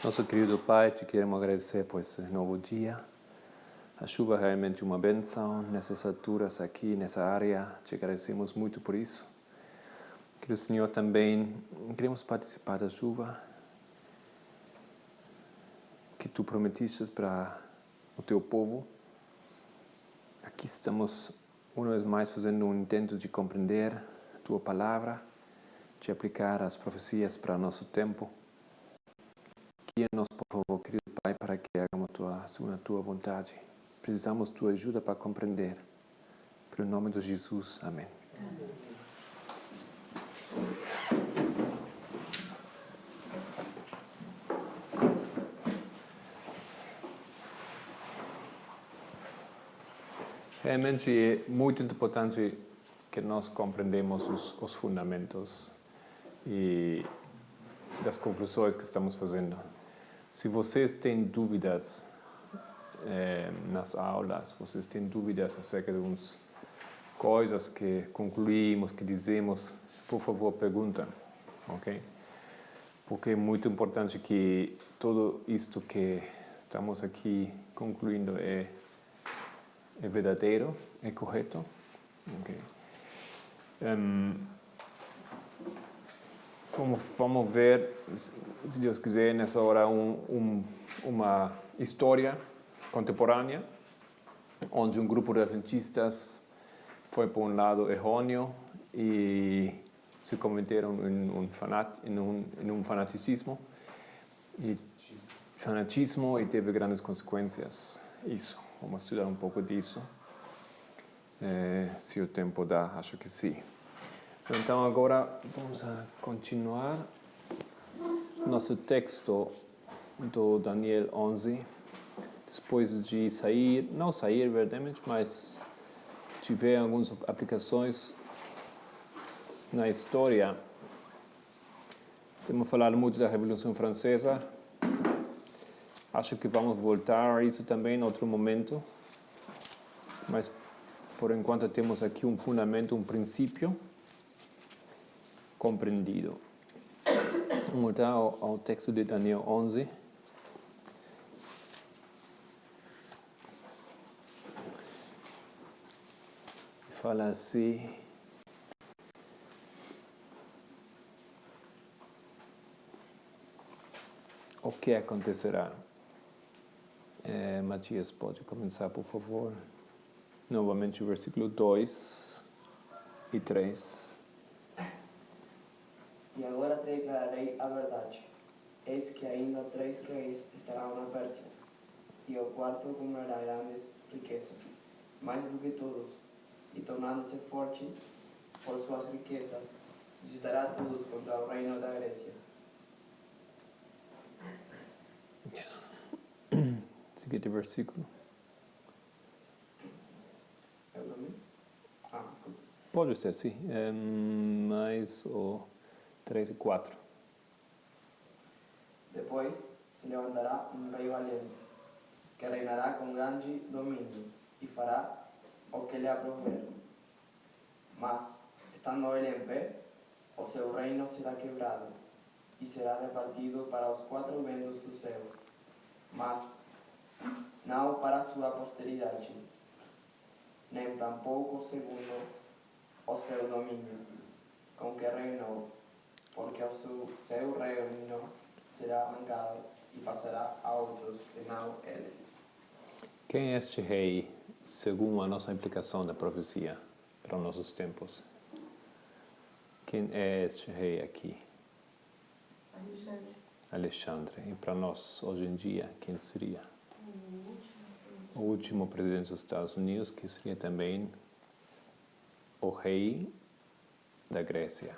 Nosso querido Pai, te queremos agradecer por esse novo dia. A chuva é realmente uma bênção nessas alturas aqui, nessa área. Te agradecemos muito por isso. Que o Senhor também, queremos participar da chuva que Tu prometiste para o Teu povo. Aqui estamos, uma vez mais, fazendo um intento de compreender a Tua palavra, de aplicar as profecias para nosso tempo. Guia-nos, por favor, querido Pai, para que hagamos segundo a Tua vontade. Precisamos de Tua ajuda para compreender. Pelo nome de Jesus. Amém. Realmente é muito importante que nós compreendamos os fundamentos e das conclusões que estamos fazendo. Se vocês têm dúvidas nas aulas, vocês têm dúvidas acerca de umas coisas que concluímos, que dizemos, por favor, perguntem, ok? Porque é muito importante que tudo isto que estamos aqui concluindo é verdadeiro, é correto, ok? Vamos ver, se Deus quiser, nessa hora uma história contemporânea, onde um grupo de adventistas foi para um lado errôneo e se cometeram em um fanatismo e teve grandes consequências. Isso, vamos estudar um pouco disso. Se o tempo dá, acho que sim. Então agora vamos a continuar nosso texto do Daniel 11. Depois de não sair verdadeiramente, mas tiver algumas aplicações na história. Temos falado muito da Revolução Francesa. Acho que vamos voltar a isso também em outro momento. Mas por enquanto temos aqui um fundamento, um princípio compreendido. Vamos voltar ao texto de Daniel 11. Fala assim: o que acontecerá? Matias, pode começar, por favor. Novamente o versículo 2 e 3. E agora te declararei a verdade. Eis que ainda 3 reis estarão na Pérsia, e o quarto acumulará grandes riquezas, mais do que todos, e tornando-se forte por suas riquezas, suscitará a todos contra o reino da Grécia. Seguinte versículo. Eu também? Desculpa. Pode ser, sim. Mais o 3 e 4. Depois se levantará um rei valente, que reinará com grande domínio, e fará o que lhe aprouver. Mas, estando ele em pé, o seu reino será quebrado, e será repartido para os 4 ventos do céu, mas não para a sua posteridade, nem tampouco segundo o seu domínio, com que reinou, porque o seu reino será arrancado e passará a outros que não eles. Quem é este rei, segundo a nossa implicação da profecia para os nossos tempos? Quem é este rei aqui? Alexandre. E para nós, hoje em dia, quem seria? O último presidente dos Estados Unidos, que seria também o rei da Grécia.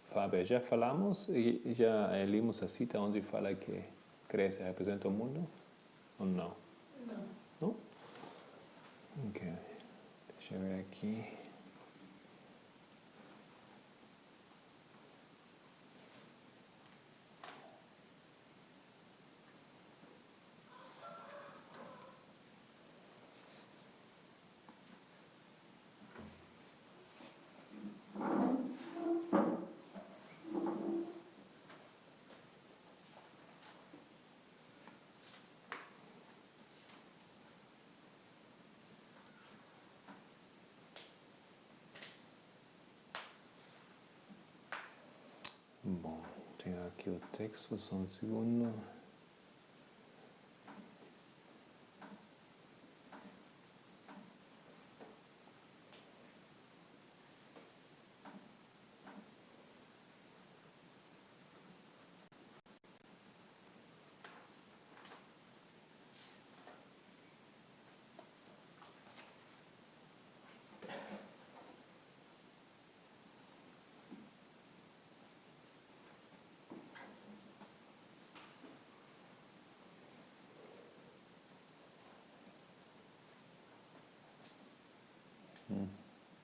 Fábio, já falamos e já lemos a cita onde fala que Grécia representa o mundo? Ou não? Não? Ok. Deixa eu ver aqui. aqui o texto, só um segundo.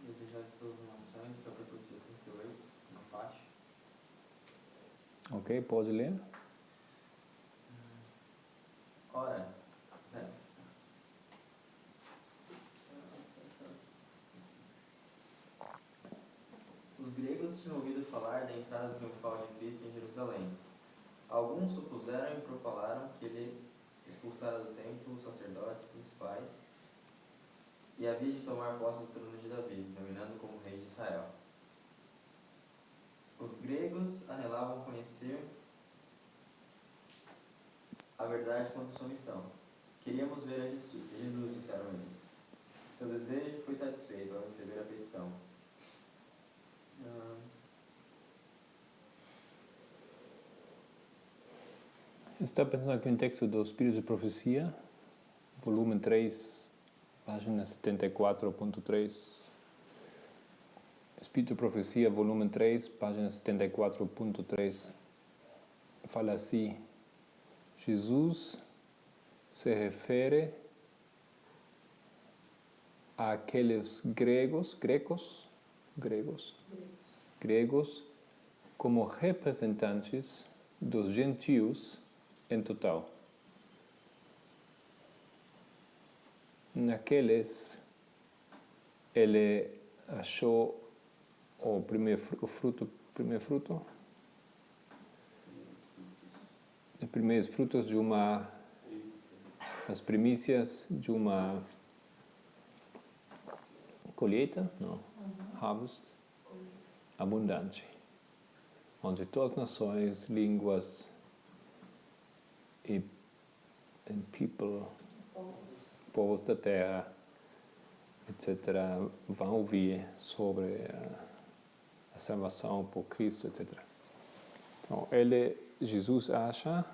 Desejar de todas as nações, capítulo 68, uma parte. Ok, pode ler? Ora, os gregos tinham ouvido falar da entrada triunfal de Cristo em Jerusalém. Alguns supuseram e profalaram que ele expulsara do templo os sacerdotes principais e havia de tomar posse do trono de Davi, dominando como rei de Israel. Os gregos anelavam conhecer a verdade quanto à sua missão. Queríamos ver a Jesus, disseram eles. Seu desejo foi satisfeito ao receber a petição. Está pensando aqui um texto do Espírito de Profecia, volume 3, página 74.3. Espírito de Profecia, volume 3, página 74.3. Fala assim: Jesus se refere àqueles gregos como representantes dos gentios em total. Naqueles, ele achou o primeiro fruto, os primeiros frutos de as primícias de uma colheita, harvest, abundante, onde todas as nações, línguas e people, povos da terra, etc., vão ouvir sobre a salvação por Cristo, etc. Então, Jesus achou,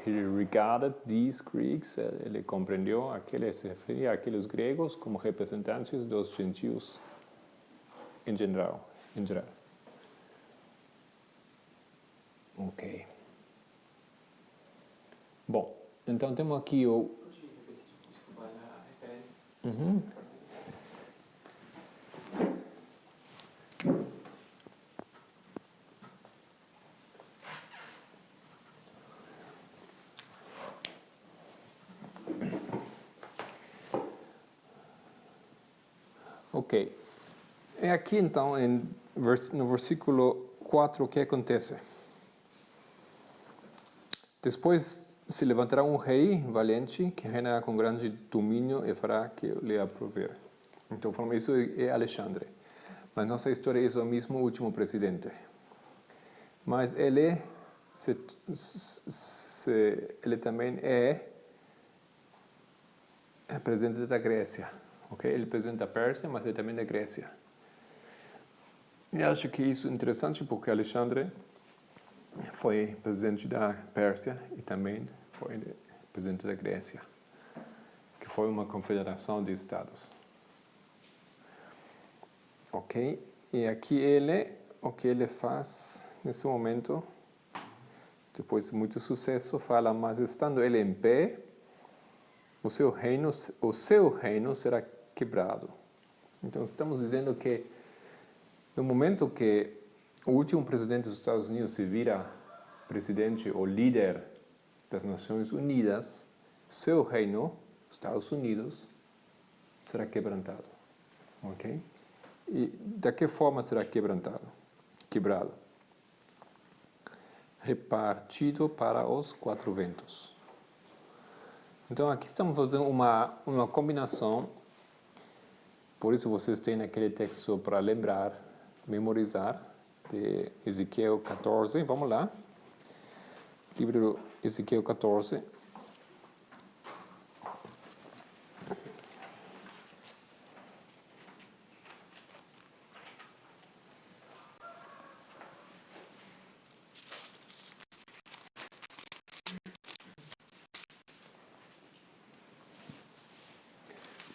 he regarded these Greeks, ele compreendeu ele se referia àqueles gregos como representantes dos gentios em geral. Ok. Bom, então temos aqui o... Desculpa, a referência. Uhum. Ok. É aqui então, no versículo 4, o que acontece? Depois se levantará um rei valente que reinará com grande domínio e fará que lhe aprover. Então, isso é Alexandre. Mas nossa história é o mesmo último presidente. Mas ele também é presidente da Grécia. Okay? Ele é presidente da Pérsia, mas ele também é da Grécia. E acho que isso é interessante porque Alexandre foi presidente da Pérsia e também foi presidente da Grécia, que foi uma confederação de estados. Ok? E aqui o que ele faz nesse momento, depois de muito sucesso, fala: mas estando ele em pé, o seu reino será quebrado. Então estamos dizendo que no momento que o último presidente dos Estados Unidos se vira presidente ou líder das Nações Unidas, seu reino, Estados Unidos, será quebrantado. Ok? E de que forma será quebrado? Repartido para os 4 ventos. Então aqui estamos fazendo uma combinação. Por isso vocês têm aquele texto para lembrar, memorizar, de Ezequiel 14, vamos lá. Livro de Ezequiel 14.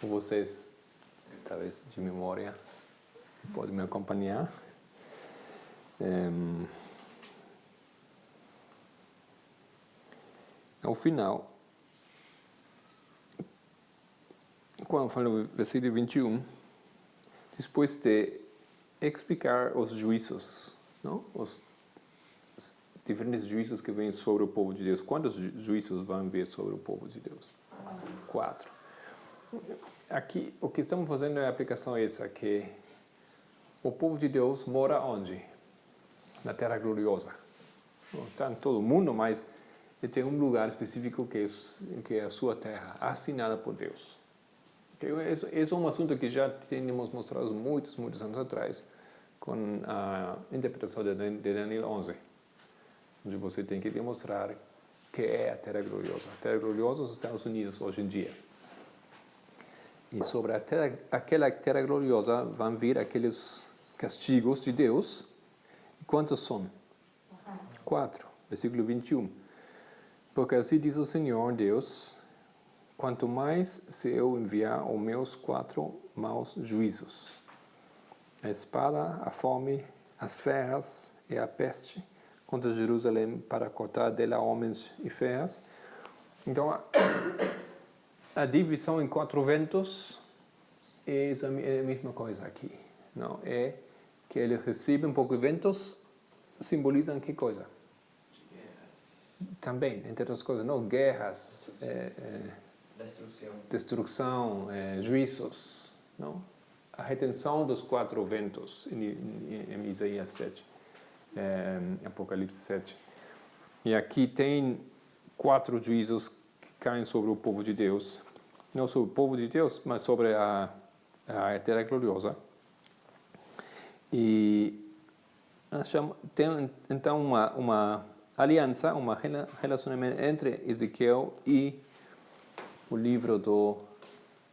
Vocês, talvez de memória, podem me acompanhar. Ao final, quando fala no versículo 21, depois de explicar os juízos, não? Os diferentes juízos que vêm sobre o povo de Deus. Quantos juízos vão vir sobre o povo de Deus? 4. Aqui, o que estamos fazendo é a aplicação essa, que o povo de Deus mora onde? Na Terra Gloriosa. Não está em todo o mundo, mas ele tem um lugar específico que é a sua terra, assinada por Deus. Esse é um assunto que já tínhamos mostrado muitos anos atrás, com a interpretação de Daniel 11, onde você tem que demonstrar que é a Terra Gloriosa. A Terra Gloriosa os Estados Unidos hoje em dia. E sobre aquela terra gloriosa vão vir aqueles castigos de Deus. E quantos são? 4. Versículo 21. Porque assim diz o Senhor Deus: quanto mais se eu enviar os meus 4 maus juízos, a espada, a fome, as feras e a peste contra Jerusalém, para cortar dela homens e feras. Então, a divisão em 4 ventos é a mesma coisa aqui. Não é que eles recebem poucos ventos, simbolizam que coisa? Guerras. Também, entre outras coisas, não? Guerras, destruição, juízos, não? A retenção dos 4 ventos em Isaías 7, Apocalipse 7. E aqui tem 4 juízos que caem sobre o povo de Deus. Não sobre o povo de Deus, mas sobre a Terra Gloriosa. E tem então uma aliança, um relacionamento entre Ezequiel e o livro do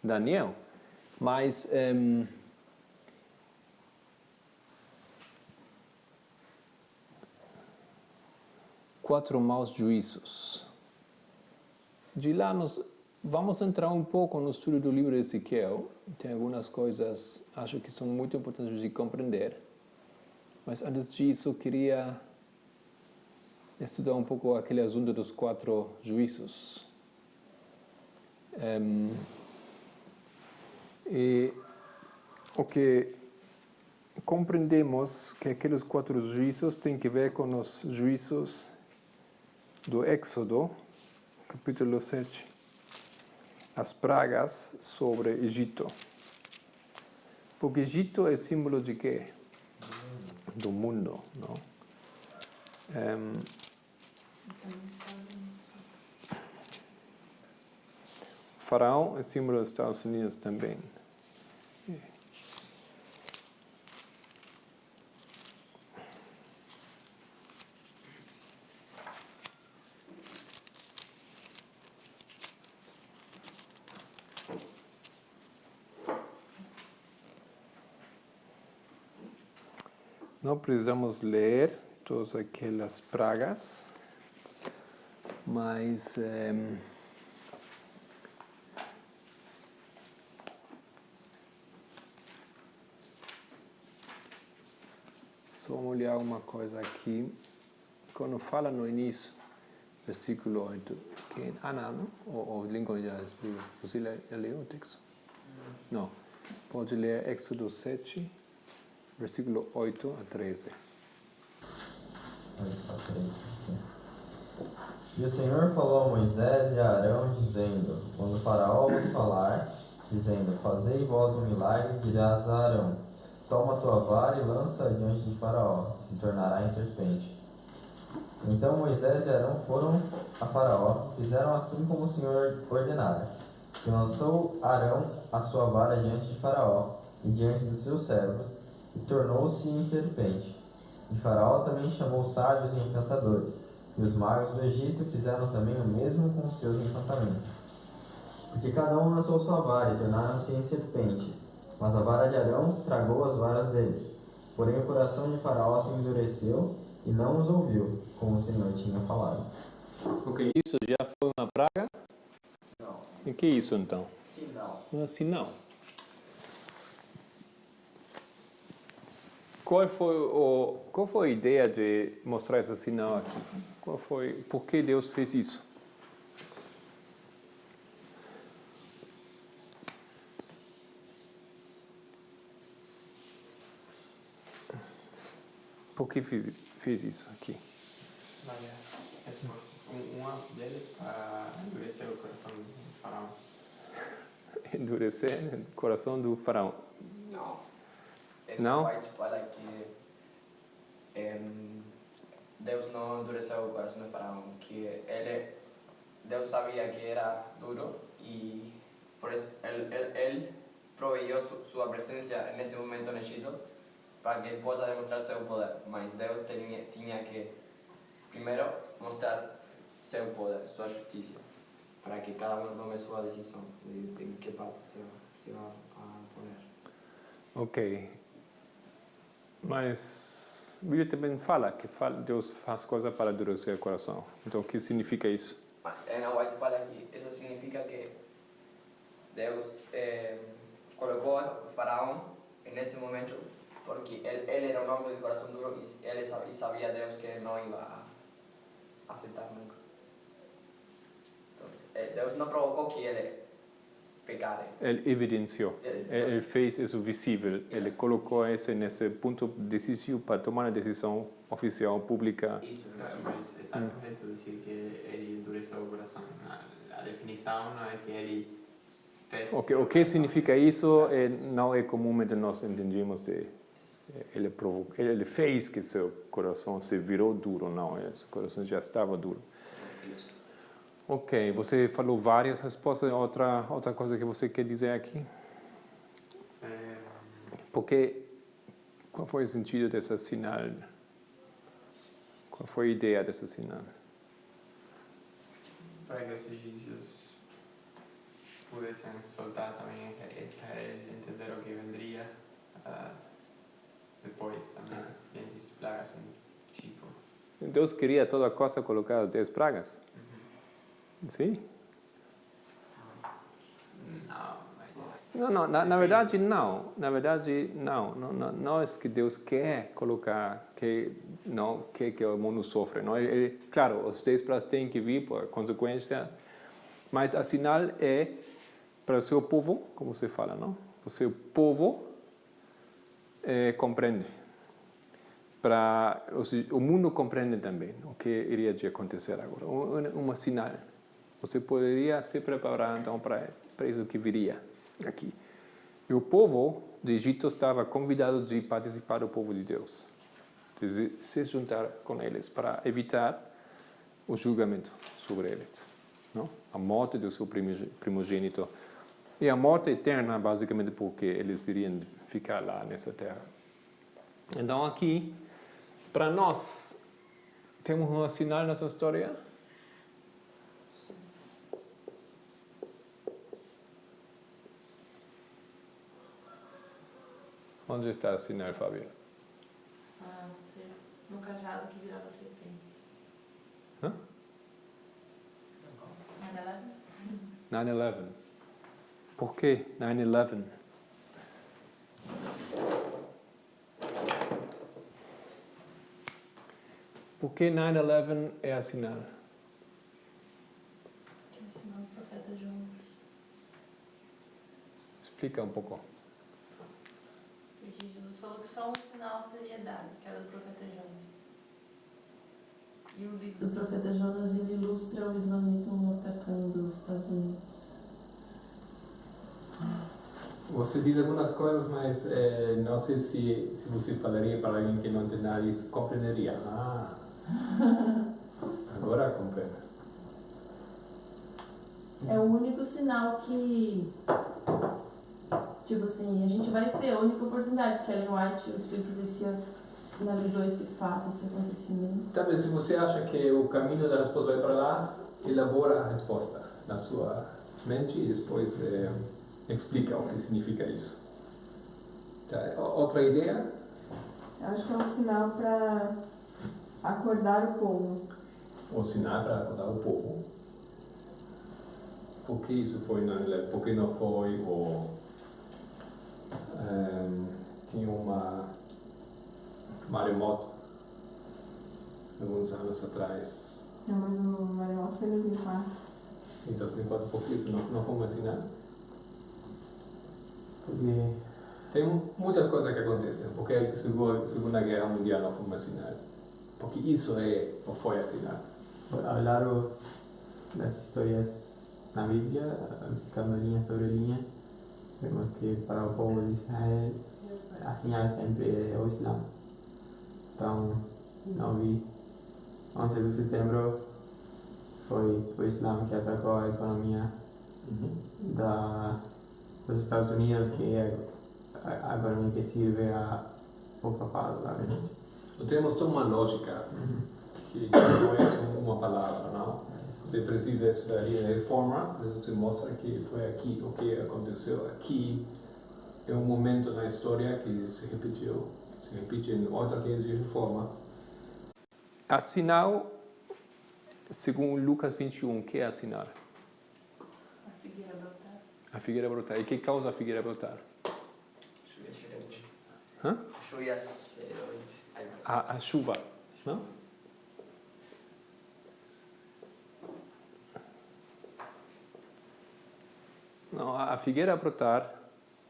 Daniel. Mas quatro maus juízos. De lá nós vamos entrar um pouco no estudo do livro de Ezequiel. Tem algumas coisas, acho que são muito importantes de compreender. Mas antes disso, eu queria estudar um pouco aquele assunto dos 4 juízos. E o que compreendemos que aqueles 4 juízos têm que ver com os juízos do Éxodo, capítulo 7. As pragas sobre Egito. Porque Egito é símbolo de quê? Do mundo, não? Faraó é símbolo dos Estados Unidos também. Não precisamos ler todas aquelas pragas, mas só olhar uma coisa aqui. Quando fala no início, versículo 8, que Ana, não? Ou Lincoln já escreveu. Você leu o texto? Não. Pode ler Éxodo 7. Versículo 8 a 13. E o Senhor falou a Moisés e a Arão, dizendo: quando o Faraó vos falar, dizendo: fazei vós um milagre, dirás a Arão: toma a tua vara e lança-a diante de Faraó, e se tornará em serpente. Então Moisés e Arão foram a Faraó, fizeram assim como o Senhor ordenara. E lançou Arão a sua vara diante de Faraó e diante dos seus servos, e tornou-se em serpente. E Faraó também chamou sábios e encantadores, e os magos do Egito fizeram também o mesmo com os seus encantamentos. Porque cada um lançou sua vara e tornaram-se em serpentes, mas a vara de Arão tragou as varas deles. Porém o coração de Faraó se endureceu e não os ouviu, como o Senhor tinha falado. Ok, isso já foi uma praga? Não. E que é isso então? Sinal. Um sinal. Qual foi a ideia de mostrar esse sinal aqui? Por que Deus fez isso? Por que fez isso aqui? Várias respostas. Uma delas para endurecer o coração do faraó. Endurecer o coração do faraó. Não. Não? White fala que Deus não endureceu o coração do faraó, que Deus sabia que era duro e por isso ele proveyó sua presença nesse momento no Egito para que ele possa demonstrar seu poder. Mas Deus tinha que primeiro mostrar seu poder, sua justiça, para que cada um tome sua decisão de que parte se vai a poner. Ok. Mas a Bíblia também fala que Deus faz coisas para endurecer o coração. Então, o que significa isso? Mas en White fala que isso significa que Deus colocou o faraó nesse momento porque ele era um homem de coração duro e ele sabia Deus que não ia aceitar nunca. Então, Deus não provocou que ele pecara. Ele evidenciou. Ele fez isso visível. Ele colocou isso nesse ponto decisivo para tomar uma decisão oficial, pública. Isso, mas está correto dizer que ele endureceu o coração. A definição não é que ele fez... O que significa isso não é comumente nós entendemos ele fez que seu coração se virou duro, não, seu coração já estava duro. Isso. Ok, você falou várias respostas, outra coisa que você quer dizer aqui? Qual foi o sentido desse sinal? Qual foi a ideia desse sinal? Para que os egípcios pudessem soltar também Israel, entender o que vendria depois também as 10 plagas, tipo. Deus queria toda coisa colocar as 10 pragas? Sim? Não, mas... Não, na verdade não. Na verdade não é que Deus quer colocar, não quer que o mundo sofra. Não, claro, os 10 pragas têm que vir por consequência, mas a sinal é para o seu povo, como você fala, não? O seu povo compreende. O mundo compreende também o que iria de acontecer agora. Uma sinal. Você poderia se preparar então para isso que viria aqui. E o povo do Egito estava convidado de participar do povo de Deus, de se juntar com eles para evitar o julgamento sobre eles, não? A morte do seu primogênito e a morte eterna, basicamente porque eles iriam ficar lá nessa terra. Então aqui, para nós, temos um sinal nessa história. Onde está o sinal, Fábio? No cajado que virava serpente. Hã? 9/11? 9/11. Por que 9/11? Por que 9/11 é a sinal? Que é o sinal do profeta Jonas. Explica um pouco. Porque Jesus falou que só um sinal seria dado, que era do profeta Jonas. E o livro do profeta Jonas, ele ilustra o islamismo atacando os Estados Unidos. Você diz algumas coisas, mas não sei se você falaria para alguém que não entender isso, compreenderia. Agora compreendo. É o único sinal que, tipo assim, a gente vai ter a única oportunidade que Ellen White, o Espírito de Profecia, sinalizou esse fato, esse acontecimento. Talvez se você acha que o caminho da resposta vai para lá, elabora a resposta na sua mente e depois explica o que significa isso. Tá. Outra ideia? Eu acho que é um sinal para acordar o povo. Um sinal para acordar o povo. Por que isso foi na realidade? Por que não foi? Ou tinha uma maremoto alguns anos atrás. Não, mas o maremoto foi em 2004. Em 2004, por que isso não foi um sinal? Porque Tem muitas coisas que acontecem. Porque a Segunda Guerra Mundial não foi um sinal. Porque isso ou foi um sinal. ao largo das histórias na Bíblia, ficando linha sobre linha, vemos que para o povo de Israel a sinal sempre é o Islã. Então, não vi 11 de setembro foi o Islã que atacou a economia dos Estados Unidos, que é a economia que serve ao papado, talvez. Temos toda uma lógica que não é só uma palavra, não? Você precisa estudar a reforma, você mostra que foi aqui, o que aconteceu aqui. É um momento na história que se repete em outras leis de reforma. A sinal, segundo Lucas 21, que é a sinal? A figueira brotar. A figueira brotar. E que causa a figueira brotar? Chuva cheirante. Hã? Chuva cheirante. A chuva, não? Não, a figueira brotar,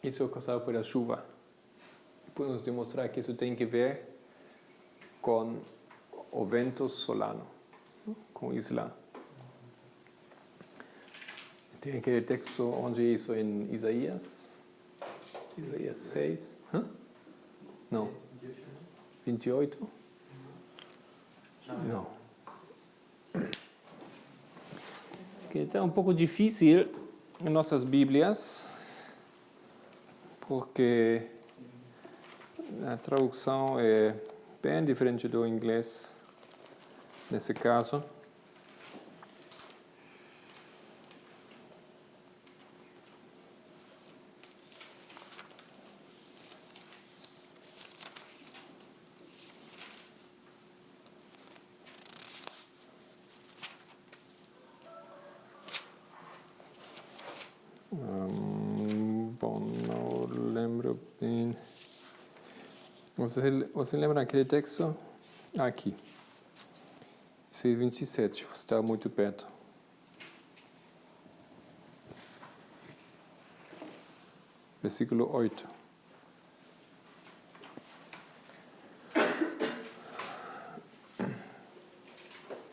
isso é causado pela chuva. Podemos demonstrar que isso tem que ver com o vento solano, com o Islã. Tem aquele texto onde é isso em Isaías? Isaías 6? Hã? Não. 28? Não. Então é um pouco difícil em nossas Bíblias, porque a tradução é bem diferente do inglês nesse caso. Bom, não lembro bem. Você lembra aquele texto? Aqui. Esse é 27, você está muito perto. Versículo 8.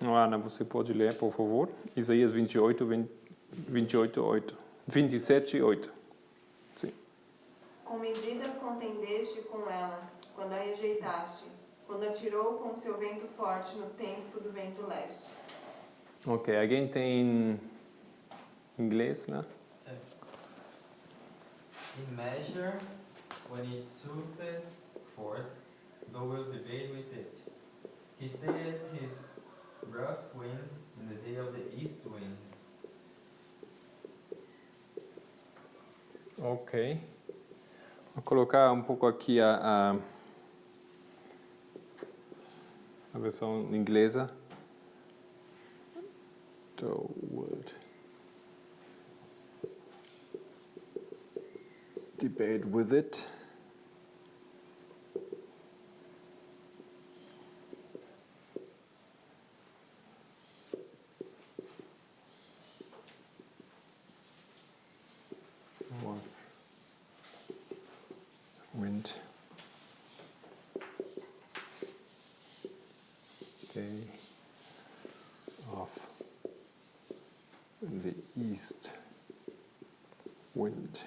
Ana, você pode ler, por favor? Isaías 28, 8. 27, 8. Sim. Com medida contendeste com ela, quando a rejeitaste, quando atirou com seu vento forte no tempo do vento leste. Ok, alguém tem inglês, né? In measure, when it soothed forth, thou wilt debate with it. He stayed his rough wind in the day of the east wind. Ok. Vou colocar um pouco aqui a versão inglesa. The word. Debate with it. Wind. Day of the east wind.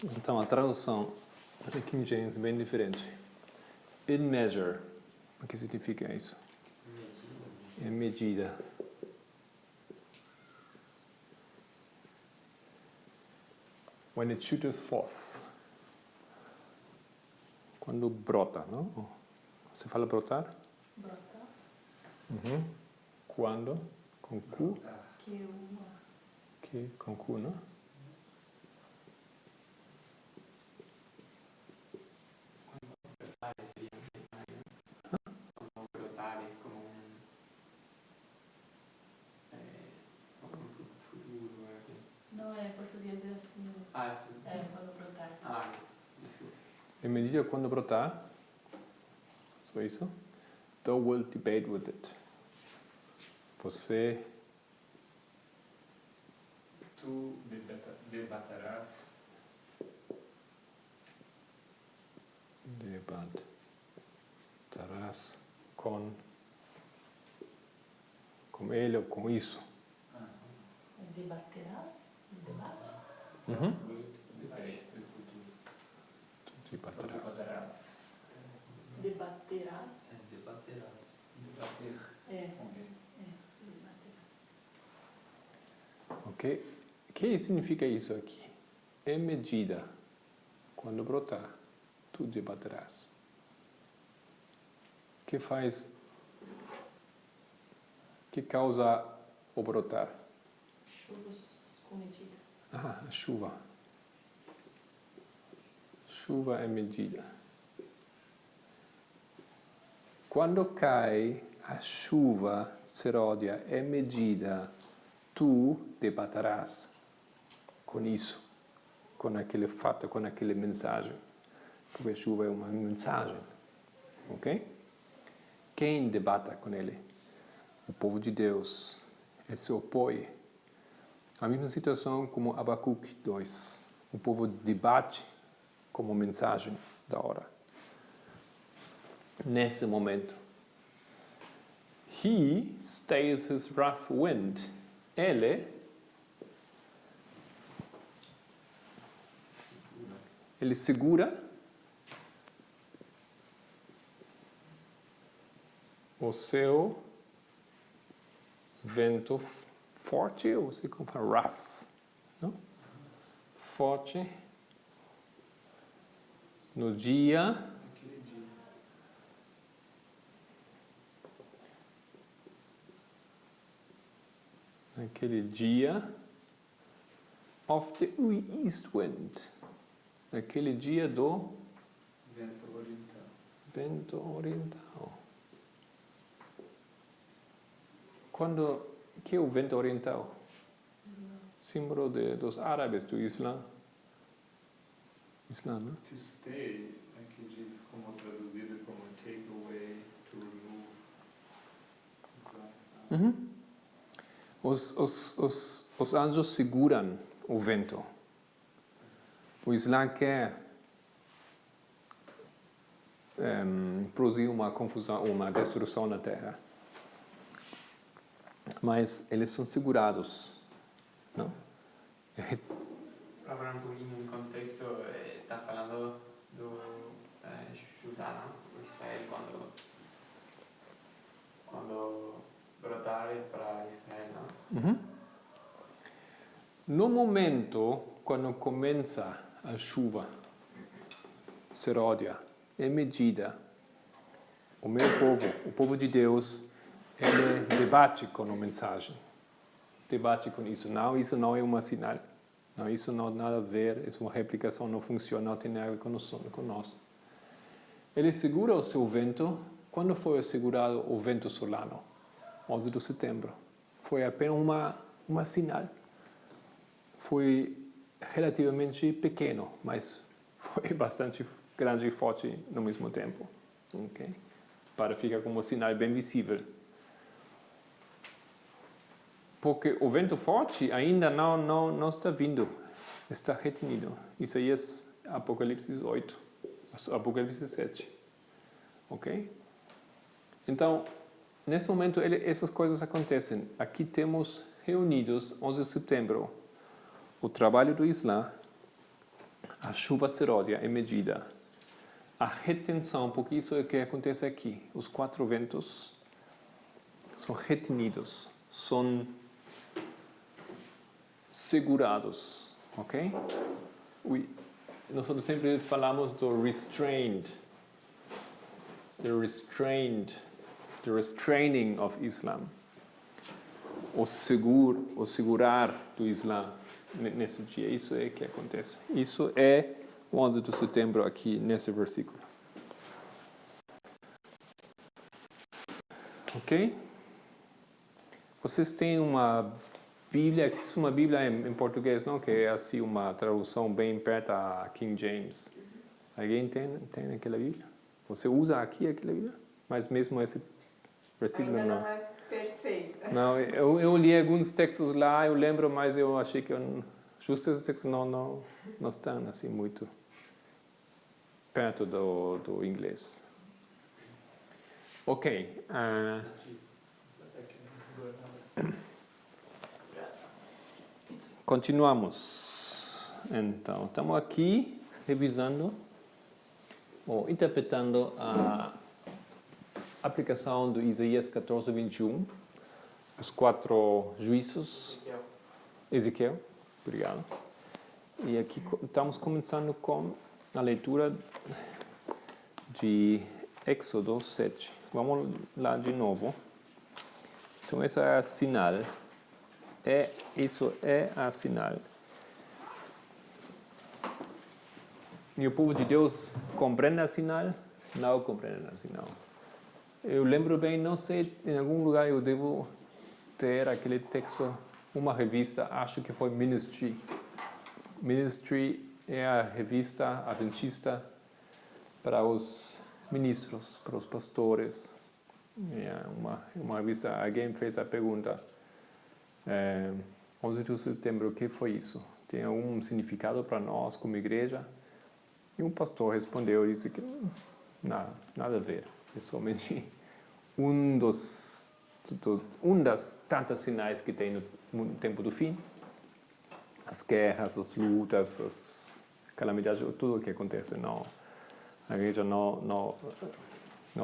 Então a tradução da King James é bem diferente. In measure, o que significa isso? Em medida. When it shoots forth. Quando brota, não? Você fala brotar? Brotar. Quando? Com Q? Que Com Q, não? Brotar é como futuro. não é português, é assim. Sim. É, quando brotar. Desculpa. Em medida quando brotar, só isso, thou will debate with it. Você... Tu debaterás. Debaterás com ele ou com isso. Debaterás? Debate? Debate do futuro. Tu debaterás. Debaterás. Debaterás? Debaterás. Debater. Debaterás. Ok? O que significa isso aqui? Em medida, quando brotar, tu debaterás. O que faz? O que causa o brotar? Chuvas com medida. A chuva. Chuva é medida. Quando cai a chuva seródia é medida, tu debaterás com isso, com aquele fato, com aquela mensagem. Porque a chuva é uma mensagem. Ok? Quem debata com ele? O povo de Deus. Ele se opõe. A mesma situação como Abacuque 2. O povo debate como mensagem da hora. Nesse momento. He stays his rough wind. Ele segura o seu vento forte, ou você como fala rough, não? Forte no dia naquele dia of the east wind, naquele dia do vento oriental. Quando que é o vento oriental? Símbolo dos árabes do Islã. Islã, não? To stay, aqui diz como traduzido como take away, to remove. Os anjos seguram o vento. O Islã quer produzir uma confusão, uma destruição na Terra. Mas eles são segurados, não? Para falar um pouquinho em contexto, está falando do Judá, não? O Israel quando brotar para Israel, não? No momento, quando começa a chuva, seródia, em medida, o meu povo, o povo de Deus, ele debate com a mensagem. Debate com isso. Não, isso não é uma sinal. Não, isso não tem nada a ver. Isso é uma replicação, não funciona, não tem nada a ver com nós. Ele segura o seu vento. Quando foi segurado o vento solano? 11 de setembro. Foi apenas uma sinal. Foi relativamente pequeno, mas foi bastante grande e forte no mesmo tempo. Okay? Para ficar como um sinal bem visível. Porque o vento forte ainda não está vindo, está retenido. Isaías, Apocalipse 8, Apocalipse 7. Ok? Então, nesse momento, essas coisas acontecem. Aqui temos reunidos, 11 de setembro, o trabalho do Islã, a chuva seródia em medida, a retenção, porque isso é o que acontece aqui. Os 4 ventos são retenidos, são segurados, ok? nós sempre falamos do restrained, the restraining of Islam, o segurar do Islã nesse dia. Isso é que acontece. Isso é o 11 de setembro aqui nesse versículo. Ok? Vocês têm uma Bíblia, existe uma Bíblia em português, não? Que é assim uma tradução bem perto a King James. Alguém tem aquela Bíblia? Você usa aqui aquela Bíblia? Mas mesmo esse versículo Ainda não. não é perfeita. Não, eu li alguns textos lá, eu lembro, mas eu achei que justo esses textos não estão assim muito perto do inglês. Ok. Continuamos. Então, estamos aqui revisando ou interpretando a aplicação do Isaías 14, 21, os 4 juízos. Ezequiel, obrigado. E aqui estamos começando com a leitura de Éxodo 7. Vamos lá de novo. Então, essa é a sinal. Isso é a sinal. E o povo de Deus compreende a sinal? Não compreende a sinal. Eu lembro bem, não sei, em algum lugar eu devo ter aquele texto, uma revista, acho que foi Ministry. Ministry é a revista adventista para os ministros, para os pastores. É uma revista, alguém fez a pergunta, 11 de setembro, o que foi isso? Tem algum significado para nós como igreja? E um pastor respondeu e disse que nada a ver. É somente das tantas sinais que tem no tempo do fim. As guerras, as lutas, as calamidades, tudo o que acontece. Não, a igreja não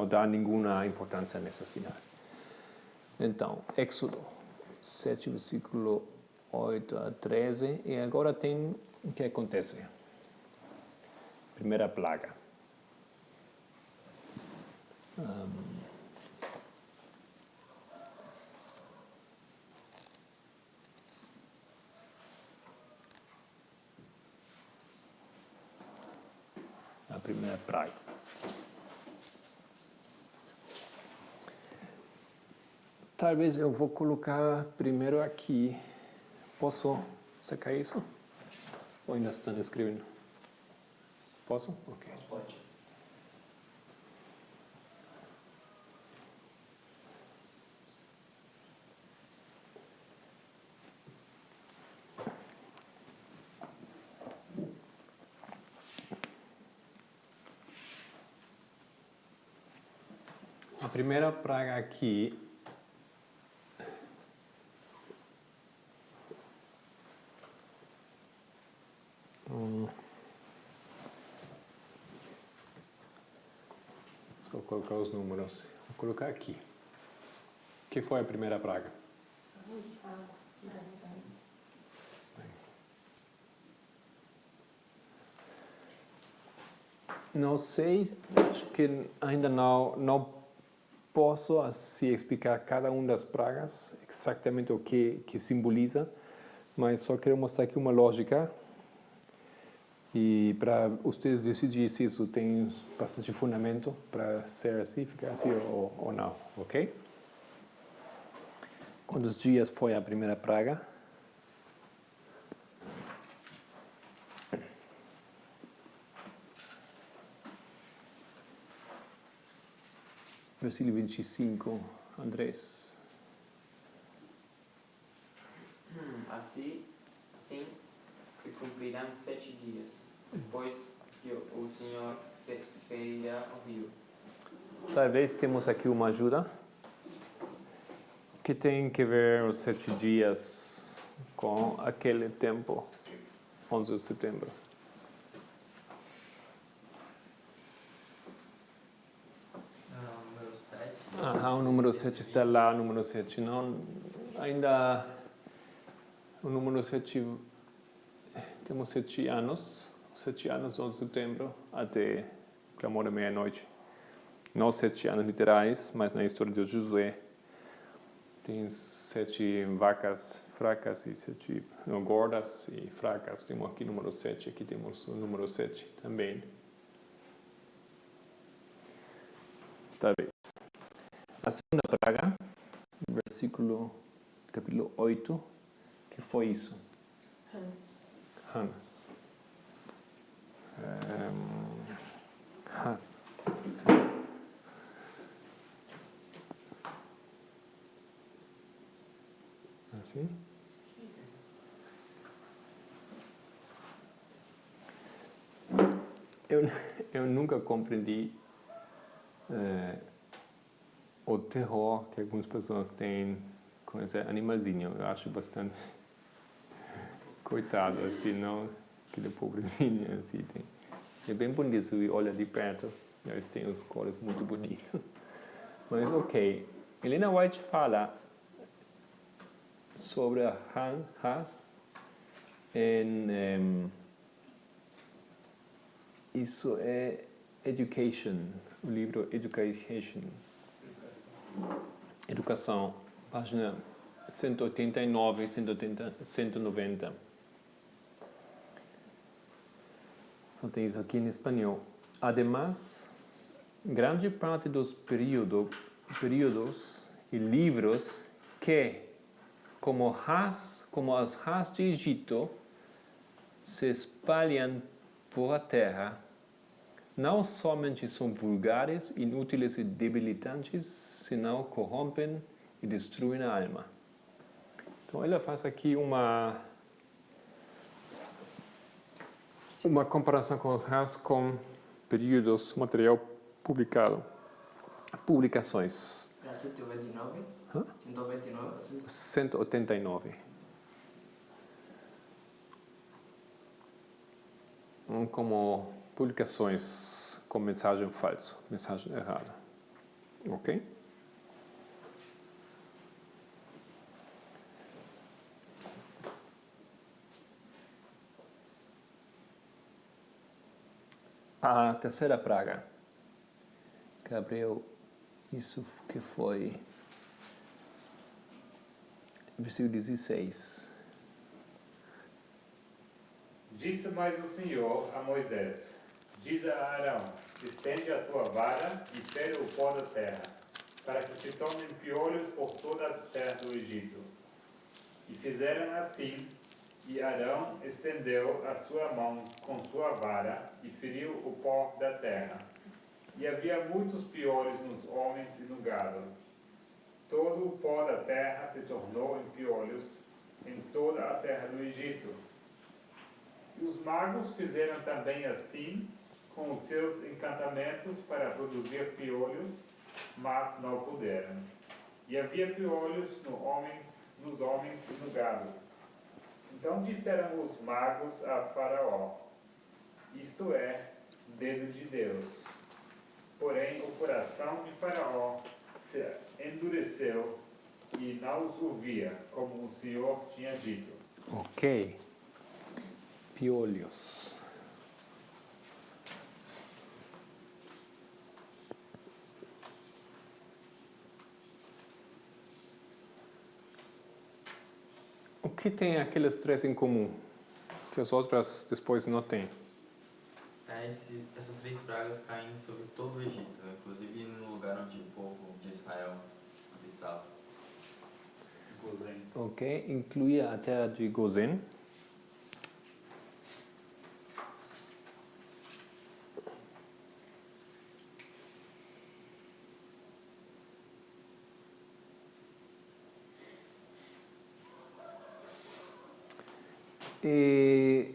dá nenhuma importância nessa sinal. Então, Éxodo 7, versículo 8 a 13. E agora tem o que acontece. Primeira plaga. A primeira praga. Talvez eu vou colocar primeiro aqui. Posso secar isso? Ou ainda estão escrevendo? Posso? Ok. Pode. A primeira praga aqui vou colocar os números. Vou colocar aqui. O que foi a primeira praga? Não sei, acho que ainda não posso assim explicar cada uma das pragas, exatamente o que simboliza, mas só quero mostrar aqui uma lógica. E para vocês decidirem se isso tem bastante fundamento para ser assim, ficar assim ou não, ok? Quantos dias foi a primeira praga? Versículo 25, Andrés. Assim se cumprirão 7 dias, depois que o Senhor ferirá o rio. Talvez temos aqui uma ajuda que tem que ver os 7 dias com aquele tempo, 11 de setembro. Número 7. O número 7 está lá, o número 7 não, ainda o número 7, temos 7 anos, 7 anos, 11 de setembro, até clamor da meia-noite. Não 7 anos literais, mas na história de Josué tem 7 vacas fracas e 7 gordas e fracas. Temos aqui o número 7, aqui temos o número 7 também. Talvez. A segunda praga, capítulo 8, que foi isso? Hanas. Has. Assim? Eu nunca compreendi o terror que algumas pessoas têm com esse animalzinho. Eu acho bastante coitado, assim, não? Aquele pobrezinho, assim, tem. É bem bonito se olha de perto. Eles têm os cores muito bonitos. Mas, ok. Helena White fala sobre a Has em... isso é Education, o livro Education. Educação, página 189 e 190. Só tem isso aqui em espanhol. Además, grande parte dos períodos e livros que, como as rãs de Egito, se espalham por a terra, não somente são vulgares, inúteis e debilitantes, senão corrompem e destruem a alma. Então ela faz aqui uma comparação com os rãs com períodos, material publicado, publicações. 129? Hã? 129? 189. Como publicações com mensagem falsa, mensagem errada. Ok? A terceira praga. Gabriel, isso que foi versículo 16. Disse mais o Senhor a Moisés: diz a Arão: estende a tua vara e fere o pó da terra, para que se tornem piolhos por toda a terra do Egito. E fizeram assim, e Arão estendeu a sua mão com sua vara e feriu o pó da terra. E havia muitos piolhos nos homens e no gado. Todo o pó da terra se tornou em piolhos em toda a terra do Egito. E os magos fizeram também assim com os seus encantamentos para produzir piolhos, mas não puderam. E havia piolhos nos homens e no gado. Então disseram os magos a Faraó: isto é, dedo de Deus. Porém, o coração de Faraó se endureceu e não os ouvia, como o Senhor tinha dito. Ok. Piolhos. O que tem aqueles três em comum que as outras depois não têm? Essas 3 pragas caem sobre todo o Egito, né? Inclusive no lugar onde o povo de Israel habitava. Gozen. Ok, inclui a terra de Gozen. E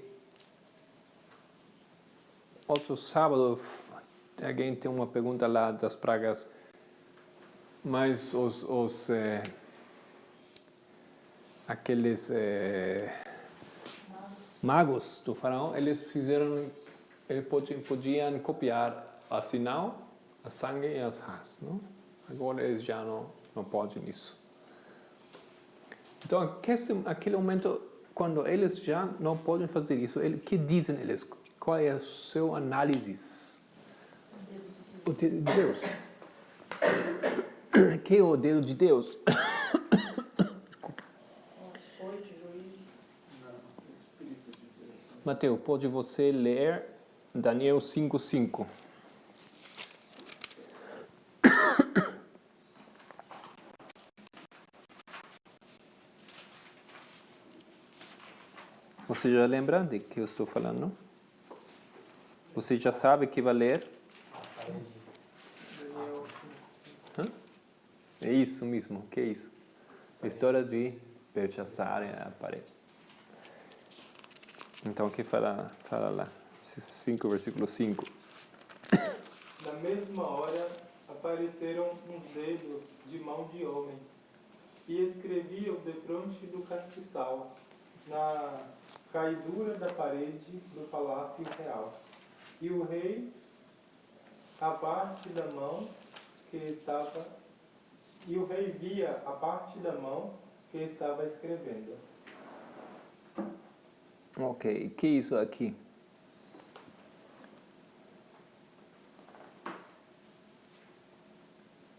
outro sábado, alguém tem uma pergunta lá das pragas, mas aqueles magos do faraó, eles podiam copiar a sinal, a sangue e as rãs, não? Agora eles já não podem isso. Então, aquele momento, quando eles já não podem fazer isso, que dizem eles? Qual é a sua análise? O dedo de Deus. Que é o dedo de Deus? Mateus, pode você ler Daniel 5:5? Você já lembra de que eu estou falando? Você já sabe que vai ler? Hã? É isso mesmo, que é isso? A história de Belshazzar é a parede. Então, o que fala lá? 5, versículo 5. Na mesma hora, apareceram uns dedos de mão de homem, e escreviam defronte do castiçal, na caidura da parede do palácio real. E o rei, a parte da mão que estava, e o rei via a parte da mão que estava escrevendo. Ok, o que é isso aqui?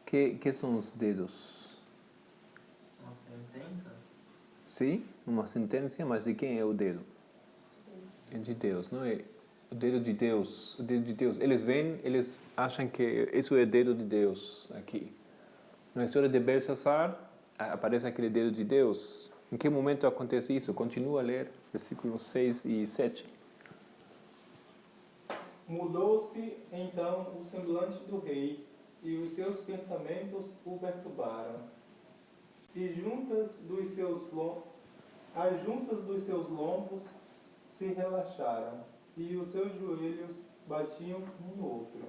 Que são os dedos? Uma sentença? Sim, uma sentença, mas de quem é o dedo? É de Deus, não é? O dedo de Deus, o dedo de Deus. Eles veem, eles acham que isso é o dedo de Deus aqui. Na história de Belshazzar, aparece aquele dedo de Deus. Em que momento acontece isso? Continua a ler, versículos 6 e 7. Mudou-se então o semblante do rei, e os seus pensamentos o perturbaram. E as juntas dos seus lombos se relaxaram, e os seus joelhos batiam um no outro.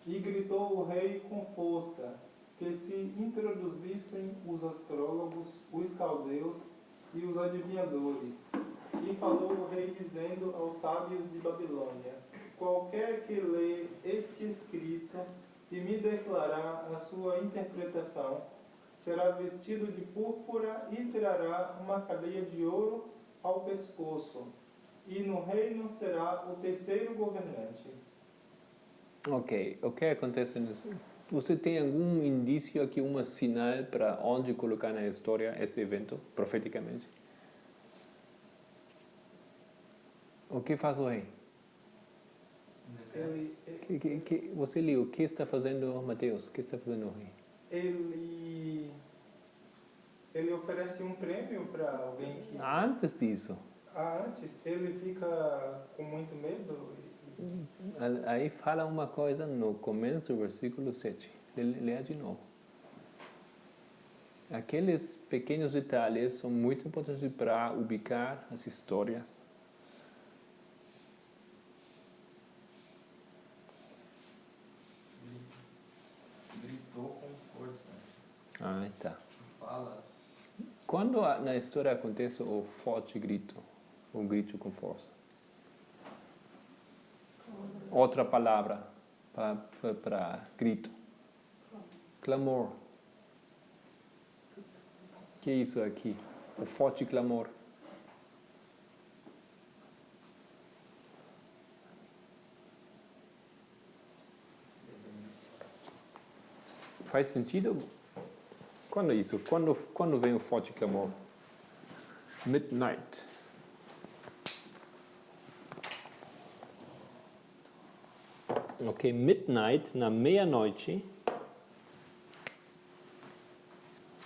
E gritou o rei com força, que se introduzissem os astrólogos, os caldeus e os adivinhadores. E falou o rei dizendo aos sábios de Babilônia: qualquer que lê este escrito e me declarar a sua interpretação, será vestido de púrpura e trará uma cadeia de ouro ao pescoço, e no reino será o terceiro governante. Ok, o que acontece nisso? Você tem algum indício aqui, um sinal para onde colocar na história esse evento, profeticamente? O que faz o rei? Você leu, o que está fazendo Mateus? O que está fazendo o rei? Ele oferece um prêmio para alguém que... Antes disso. Antes, ele fica com muito medo. Aí fala uma coisa no começo do versículo 7. Leia de novo. Aqueles pequenos detalhes são muito importantes para ubicar as histórias. Gritou com força. Ah, tá. Fala. Quando na história acontece o forte grito, o grito com força? Outra palavra para grito. Clamor. O que é isso aqui? O forte clamor. Faz sentido? Quando é isso? Quando vem o forte clamor? Midnight. Ok, midnight, na meia-noite.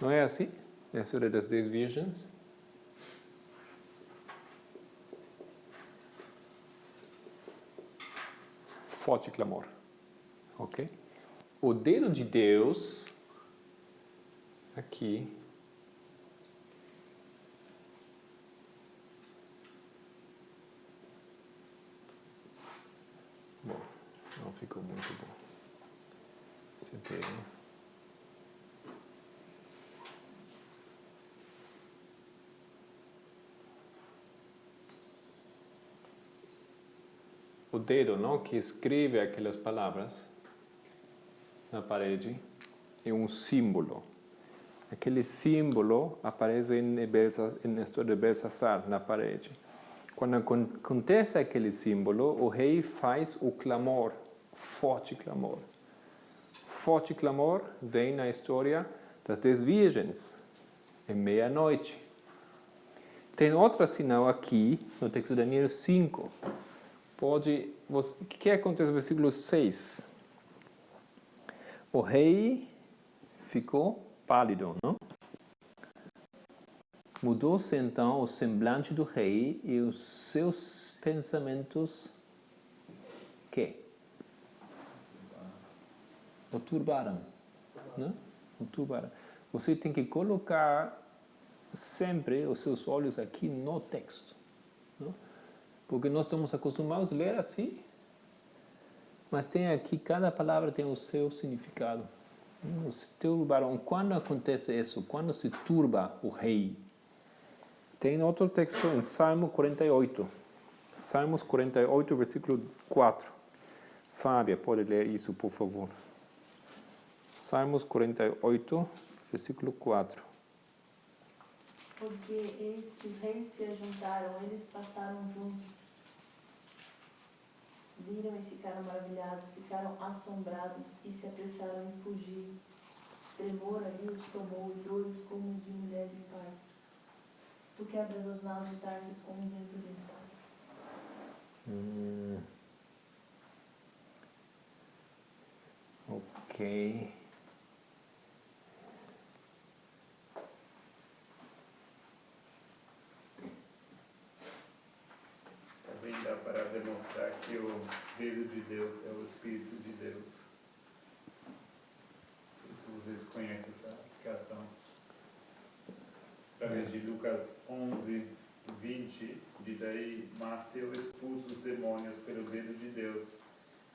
Não é assim? É a história das 10 virgens. Forte clamor. Ok? O dedo de Deus, aqui, bom, não ficou muito bom. Você pega. O dedo, não, que escreve aquelas palavras na parede, é um símbolo. Aquele símbolo aparece na história de Belshazzar, na parede. Quando acontece aquele símbolo, o rei faz o clamor, forte clamor. Forte clamor vem na história das 10 virgens, em meia-noite. Tem outro sinal aqui, no texto de Daniel 5. O que acontece no versículo 6? O rei ficou pálido, não? Mudou-se então o semblante do rei e os seus pensamentos, que? O turbaram, né? O turbaram. Você tem que colocar sempre os seus olhos aqui no texto, não? Porque nós estamos acostumados a ler assim, mas tem aqui, cada palavra tem o seu significado. Se turbaram. Quando acontece isso? Quando se turba o rei? Tem outro texto em Salmo 48. Salmos 48, versículo 4. Fábia, pode ler isso, por favor. Salmos 48, versículo 4. Porque eis que os reis se ajuntaram, eles passaram juntos. Viram e ficaram maravilhados, ficaram assombrados e se apressaram em fugir. Tremor ali os tomou e dores como de mulher de parto. Tu quebras as naus de Tarsis como um vento oriental. Ok. Também dá para demonstrar que o dedo de Deus é o Espírito de Deus. Não sei se vocês conhecem essa aplicação. Através de Lucas 11, 20, diz aí: mas se eu expulso os demônios pelo dedo de Deus,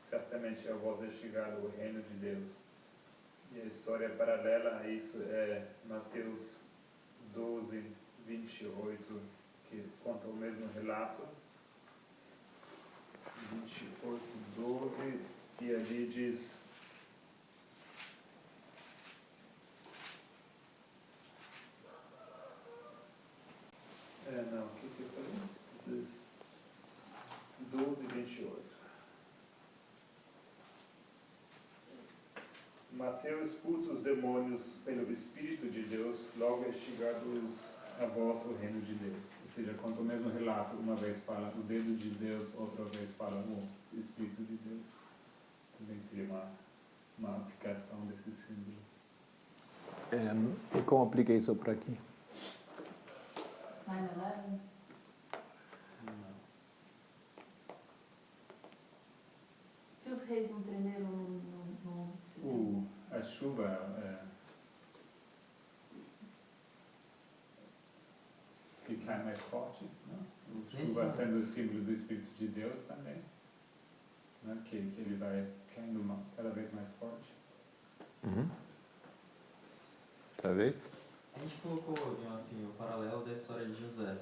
certamente é a voz de chegar o reino de Deus. E a história paralela a isso é Mateus 12, 28, que conta o mesmo relato. 28, 12, e ali diz: não, o que eu falei? 12, 28. Mas se eu expulso os demônios pelo Espírito de Deus, logo é chegado a vós o reino de Deus. Ou seja, conta o mesmo relato, uma vez fala o dedo de Deus, outra vez fala o Espírito de Deus. Também seria uma aplicação desse símbolo. E como aplica isso para aqui? Vai na leve? E os reis não tremeram no 11 de setembro? A chuva que cai mais forte, né? A chuva sendo o símbolo do Espírito de Deus também, né? Que ele vai caindo cada vez mais forte. Talvez. A gente colocou, digamos assim, o paralelo da história de José.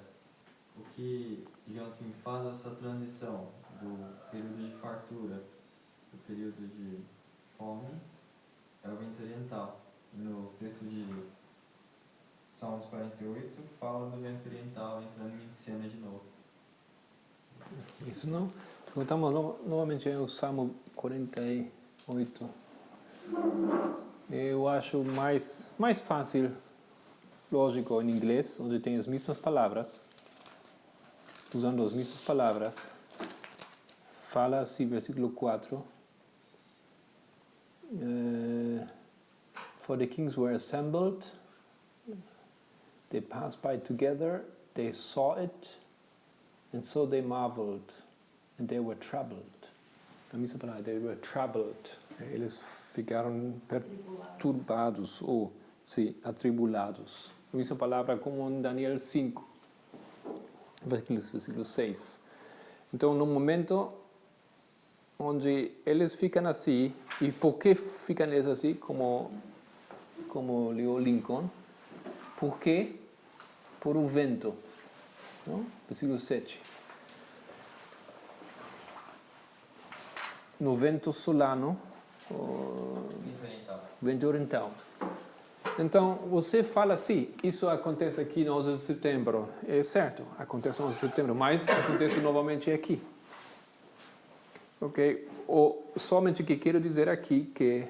O que, digamos assim, faz essa transição do período de fartura do período de fome é o vento oriental. No texto de Salmos 48 fala do vento oriental entrando em cena de novo. Isso não. Estamos novamente no Salmo 48. Eu acho mais fácil, lógico, em inglês, onde tem as mesmas palavras, usando as mesmas palavras. Fala assim, versículo 4. For the kings were assembled, they passed by together, they saw it, and so they marveled, and they were troubled. A mesma palavra, they were troubled. Eles ficaram perturbados, ou, sim, atribulados. A mesma palavra como em Daniel 5, versículo 6. Então, no momento onde eles ficam assim, e por que ficam eles assim, como leu Lincoln? Porque por o vento, não? Versículo 7. No vento solano, vento oriental. Então, você fala, sim, isso acontece aqui no 11 de setembro. É certo, acontece no 11 de setembro, mas acontece novamente aqui. Ok? Somente que quero dizer aqui que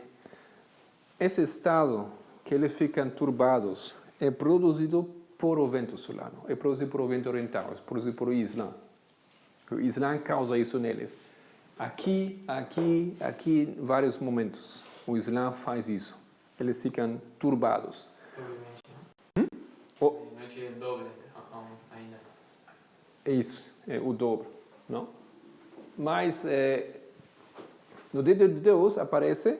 esse estado que eles ficam turbados é produzido por o vento solar, é produzido por o vento oriental, é produzido por o Islã. O Islã causa isso neles. Aqui, em vários momentos, o Islã faz isso. Eles ficam turbados. Provavelmente é doble ainda. Isso, é o dobro, não? Mas no dedo de Deus aparece,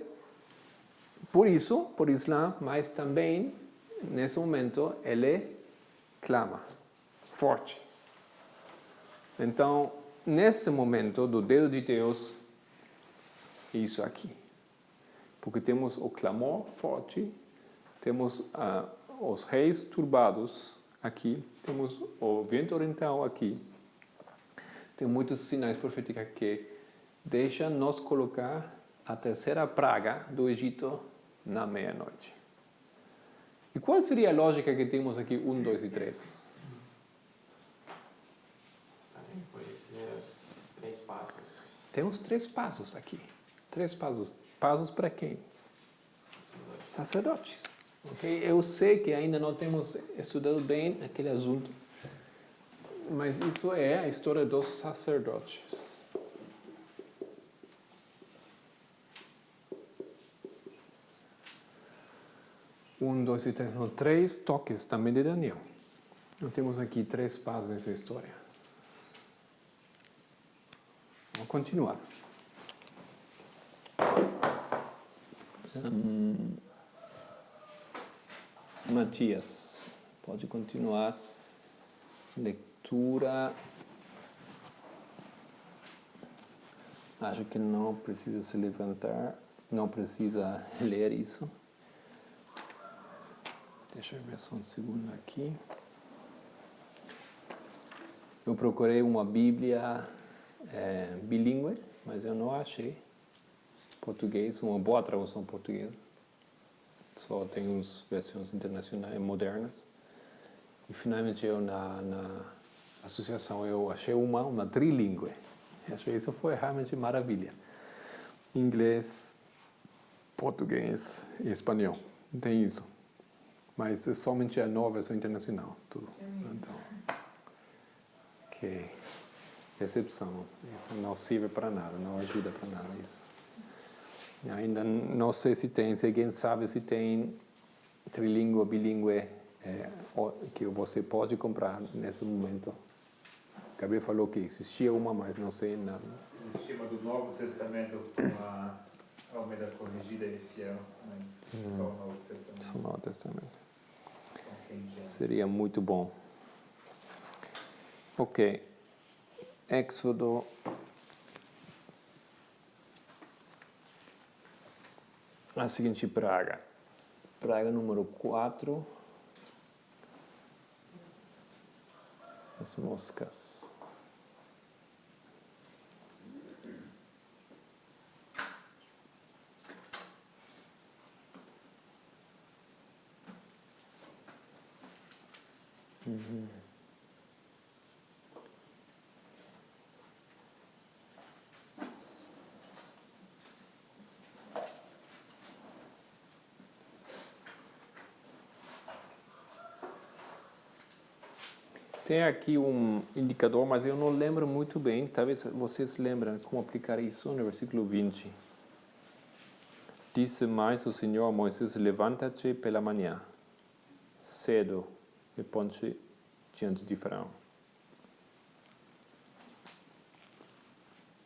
por isso, por Islã, mas também, nesse momento, ele clama, forte. Então, nesse momento do dedo de Deus, é isso aqui. Porque temos o clamor forte, temos os reis turbados aqui, temos o vento oriental aqui. Tem muitos sinais proféticos que deixam nos colocar a terceira praga do Egito na meia-noite. E qual seria a lógica que temos aqui 1, 2 e 3? Também pode ser os 3 passos. Temos 3 passos aqui. 3 passos. Passos para quem? Sacerdotes. Okay? Eu sei que ainda não temos estudado bem aquele assunto, mas isso é a história dos sacerdotes. Um, dois e três, 3 toques também de Daniel. Nós temos aqui 3 passos nessa história. Vamos continuar. Matias, pode continuar. Leitura. Acho que não precisa se levantar, não precisa ler isso. Deixa eu ver só um segundo aqui. Eu procurei uma Bíblia bilíngue, mas eu não achei. Português, uma boa tradução portuguesa. Só tem uns versões internacionais modernas. E finalmente eu na associação eu achei uma trilingüe. Isso foi realmente maravilha. Inglês, português e espanhol. Tem isso. Mas é somente a nova versão internacional. Tudo. Então, que decepção. Isso não serve para nada, não ajuda para nada isso. Ainda não sei se alguém sabe se tem trilingüe, bilíngue que você pode comprar nesse momento. Gabriel falou que existia uma, mas não sei nada. Existia uma do Novo Testamento com a Almeida Corrigida e Fiel, mas só o Novo Testamento. Só o Novo Testamento. Seria muito bom. Ok. Éxodo. A seguinte praga. Praga número 4. As moscas. Tem aqui um indicador, mas eu não lembro muito bem. Talvez vocês lembrem como aplicar isso no versículo 20. Disse mais o Senhor a Moisés: levanta-te pela manhã, cedo, e põe-te diante de Faraó.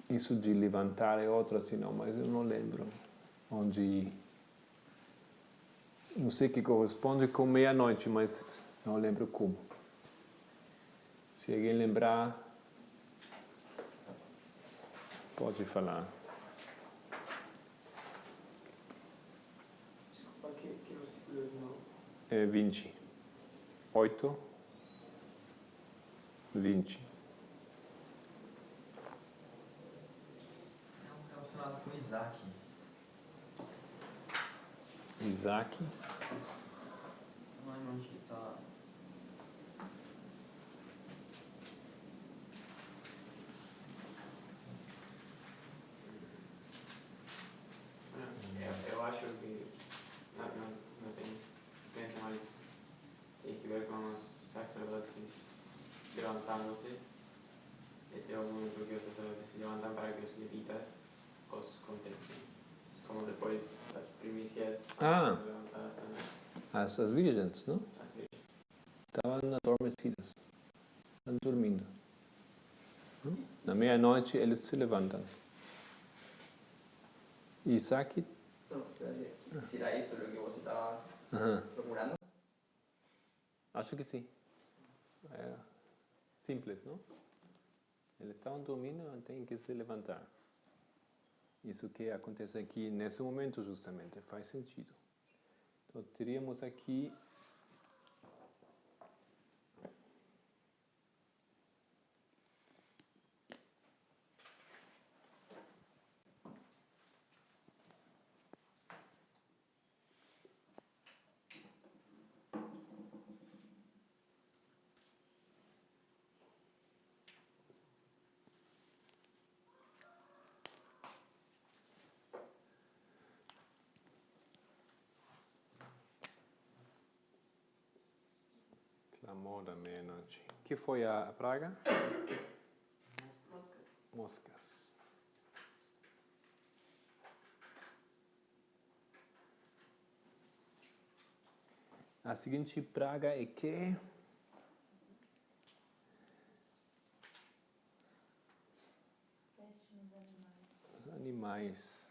Isso de levantar é outro sinal, mas eu não lembro onde. Não sei que corresponde com meia-noite, mas não lembro como. Se alguém lembrar, pode falar. Desculpa, que versículo de novo? É 20. 8, 20. É relacionado com Isaac. Isaac. lembro onde que tá. Eu acho que não tem experiência, mas tem que ver com os sacerdotes levantando-se. Esse é o momento que os sacerdotes se levantam para que os levitas os contemplem. Como depois as primícias são levantadas também. As virgens, não? As virgens. Estavam adormecidas, estavam dormindo. Não? Na meia-noite eles se levantam. Isaac? Não, será isso o que você estava procurando? Acho que sim. É simples, não? Eles estavam dormindo, têm que se levantar. Isso que acontece aqui nesse momento justamente faz sentido. Então teríamos aqui clamor da meia-noite. O que foi a praga? Moscas. A seguinte praga é que Peste nos animais. os animais.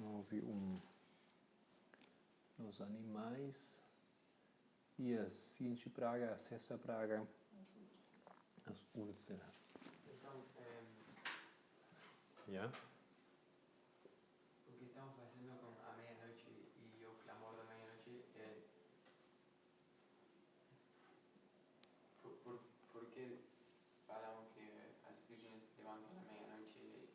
Houve nos animais. E a seguinte praga, a sexta praga, as úlceras. Então, Yeah? o que estamos fazendo com a meia-noite e o clamor da meia-noite é... Por que falam que as virgens se levantam na meia-noite e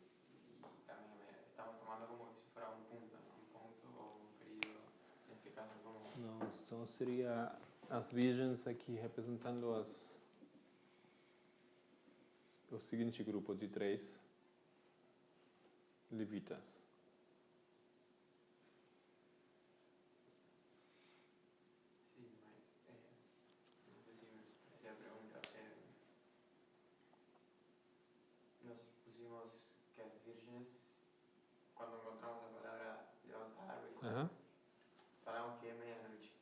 também estamos tomando como se fosse um ponto ou um período, nesse caso como... Não, então seria as virgens aqui representando o seguinte grupo de 3 levitas. Sim, mas não sei se a pergunta nós pusimos que as virgens, quando encontramos a palavra levantar, falamos que é meia-noite.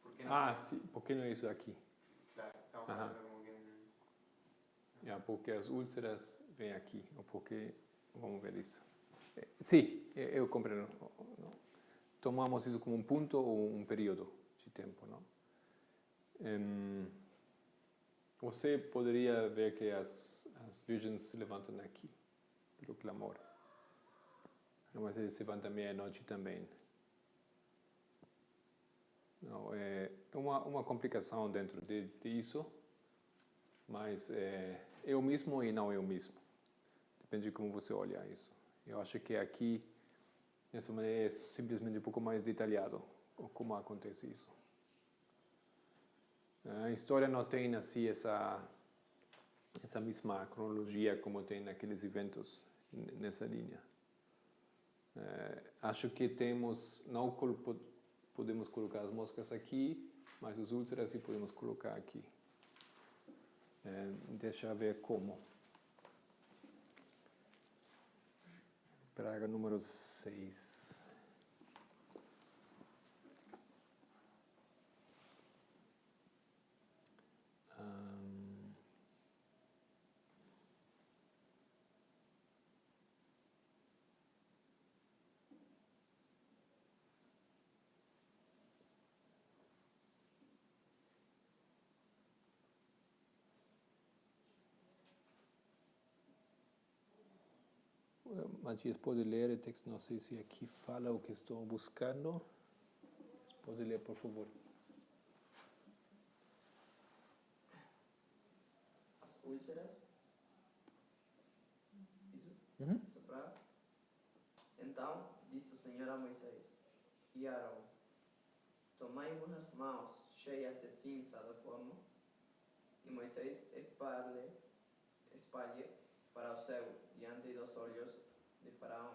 Por que não Sim, por que não é isso aqui? Claro, estamos falando como que... Porque as úlceras vêm aqui, ou porque... Vamos ver isso. Sim, eu compreendo. Tomamos isso como um ponto ou um período de tempo, não? Você poderia ver que as virgens se levantam aqui, pelo clamor. Mas eles se levantam meia-noite também. Não, é uma complicação dentro disso, mas é o mesmo e não é o mesmo. Depende de como você olha isso. Eu acho que aqui, nessa maneira, é simplesmente um pouco mais detalhado como acontece isso. A história não tem assim essa mesma cronologia como tem naqueles eventos nessa linha. Acho que não podemos colocar as moscas aqui, mas os úlceras sim podemos colocar aqui. Deixa eu ver como. Praga número 6. Matias pode ler o texto, não sei se aqui fala o que estou buscando. Pode ler, por favor. As úlceras. Isso? Essa praga. Então, disse o Senhor a Moisés e a Arão: Tomai em vossas mãos cheias de cinza do forno, e Moisés espalhe para o céu diante dos olhos de Faraó,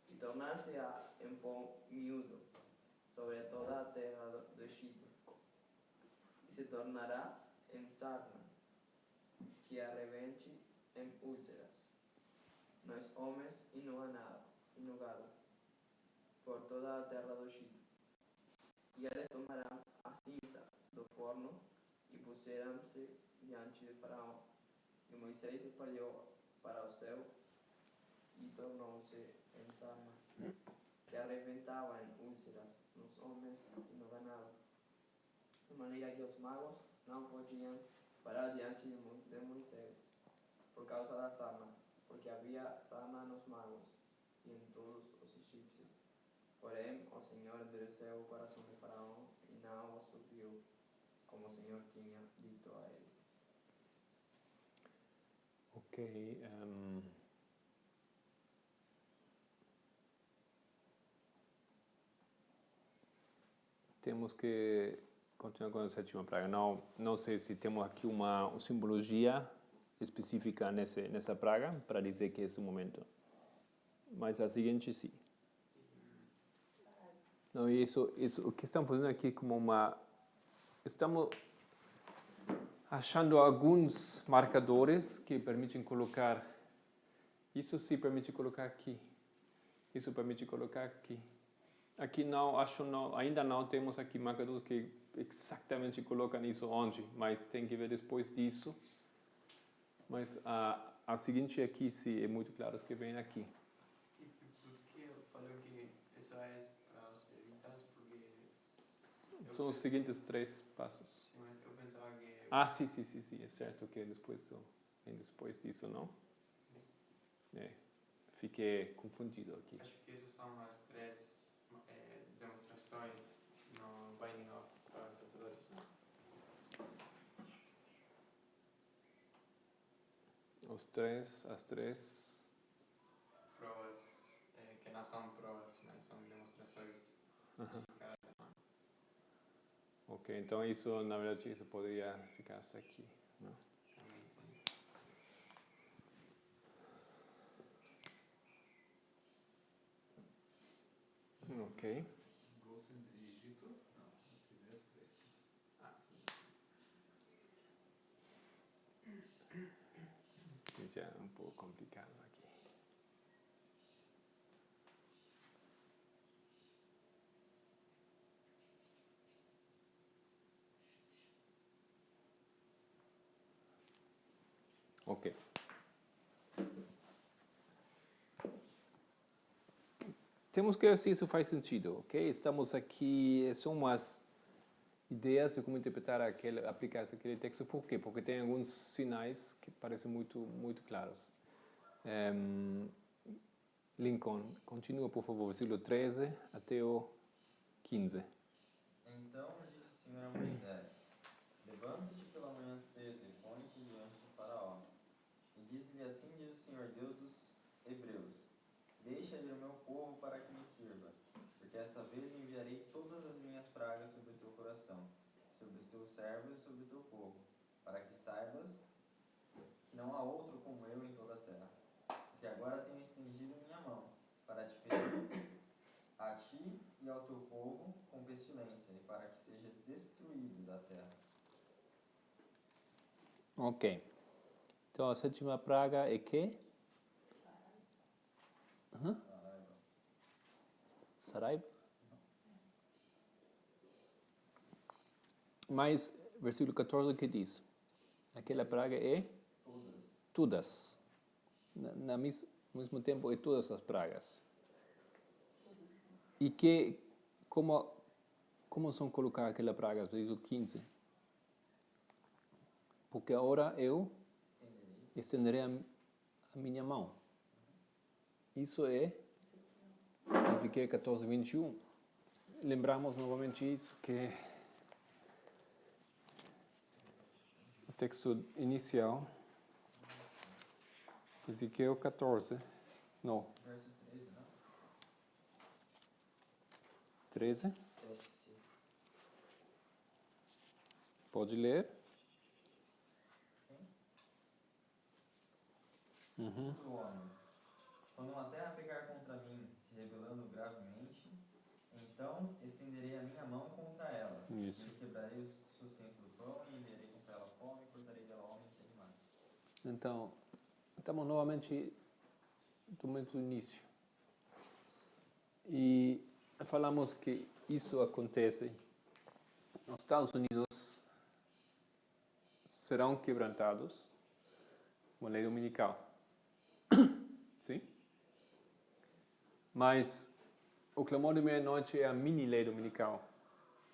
e tornar-se-á em pó miúdo sobre toda a terra do Egito, e se tornará em sarna, que arrebente em úlceras, nos homens e no gado, por toda a terra do Egito. E eles tomarão a cinza do forno e puseram-se diante de Faraó. E Moisés espalhou para o céu e tornou-se em sarna, que arrebentava em úlceras nos homens e no ganado, de maneira que os magos não podiam parar diante de Moisés por causa da sarna, porque havia sarna nos magos e em todos os egípcios. Porém, o Senhor endureceu o coração de Faraó e não os ouviu, como o Senhor tinha dito a eles. Ok. Temos que continuar com a sétima praga. Não sei se temos aqui uma simbologia específica nessa praga para dizer que é esse momento. Mas a seguinte, sim. Não, isso, o que estamos fazendo aqui é como estamos achando alguns marcadores que permitem colocar. Isso sim permite colocar aqui. Isso permite colocar aqui. Aqui ainda não temos aqui marcadores que exatamente colocam isso onde, mas tem que ver depois disso. Mas a seguinte aqui sim é muito claro que vem aqui. E por que eu falei que isso é para os levitas? Porque São os seguintes 3 passos. Sim, mas eu pensava que... Sim, é certo que vem depois disso, não? É, fiquei confundido aqui. Acho que essas são as 3 demonstrações no Binding of para os sacerdotes, não? As três Provas, que não são provas, mas são demonstrações de caráter humano. Ok, então isso, na verdade, isso poderia ficar aqui, não? Também, sim. Ok. Gozo de Egito? Não, os primeiros 3. Sim. Já é um pouco complicado aqui. Ok. Temos que ver se isso faz sentido, ok? Estamos aqui, são umas ideias de como aplicar aquele texto. Por quê? Porque tem alguns sinais que parecem muito claros. Lincoln, continua, por favor, versículo 13 até o 15. Então disse o Senhor a Moisés: Levanta-te pela manhã cedo e põe-te diante de Faraó. E diz-lhe: Assim diz o Senhor Deus dos Hebreus: Deixa ir o meu povo para que me sirva, porque esta vez enviarei todas as minhas pragas sobre o teu coração, sobre os teus servos e sobre o teu povo, para que saibas que não há outro como eu em toda a terra. Porque agora tenho estendido minha mão para te ferir a ti e ao teu povo com pestilência, e para que sejas destruído da terra. Ok. Então a sétima praga é que? Saraiva. Mas, versículo 14, o que diz? Aquela praga é? Todas. Ao mesmo tempo, é todas as pragas. E como são colocadas aquelas pragas? Versículo 15. Porque agora eu estenderei a minha mão. Isso é Ezequiel 14, 21. Lembramos novamente isso, que o texto inicial, Ezequiel 14, não. Verso 13, não? 13. Sim. Pode ler. Outro homem. Quando uma terra pegar contra mim, se rebelando gravemente, então estenderei a minha mão contra ela. Isso. E quebrarei o sustento do pão, e enviarei contra ela fome, e cortarei dela homens e animais. Então, estamos novamente do momento do início. E falamos que isso acontece. Os Estados Unidos serão quebrantados com a lei dominical. Sim? Mas o clamor de meia-noite é a mini lei dominical.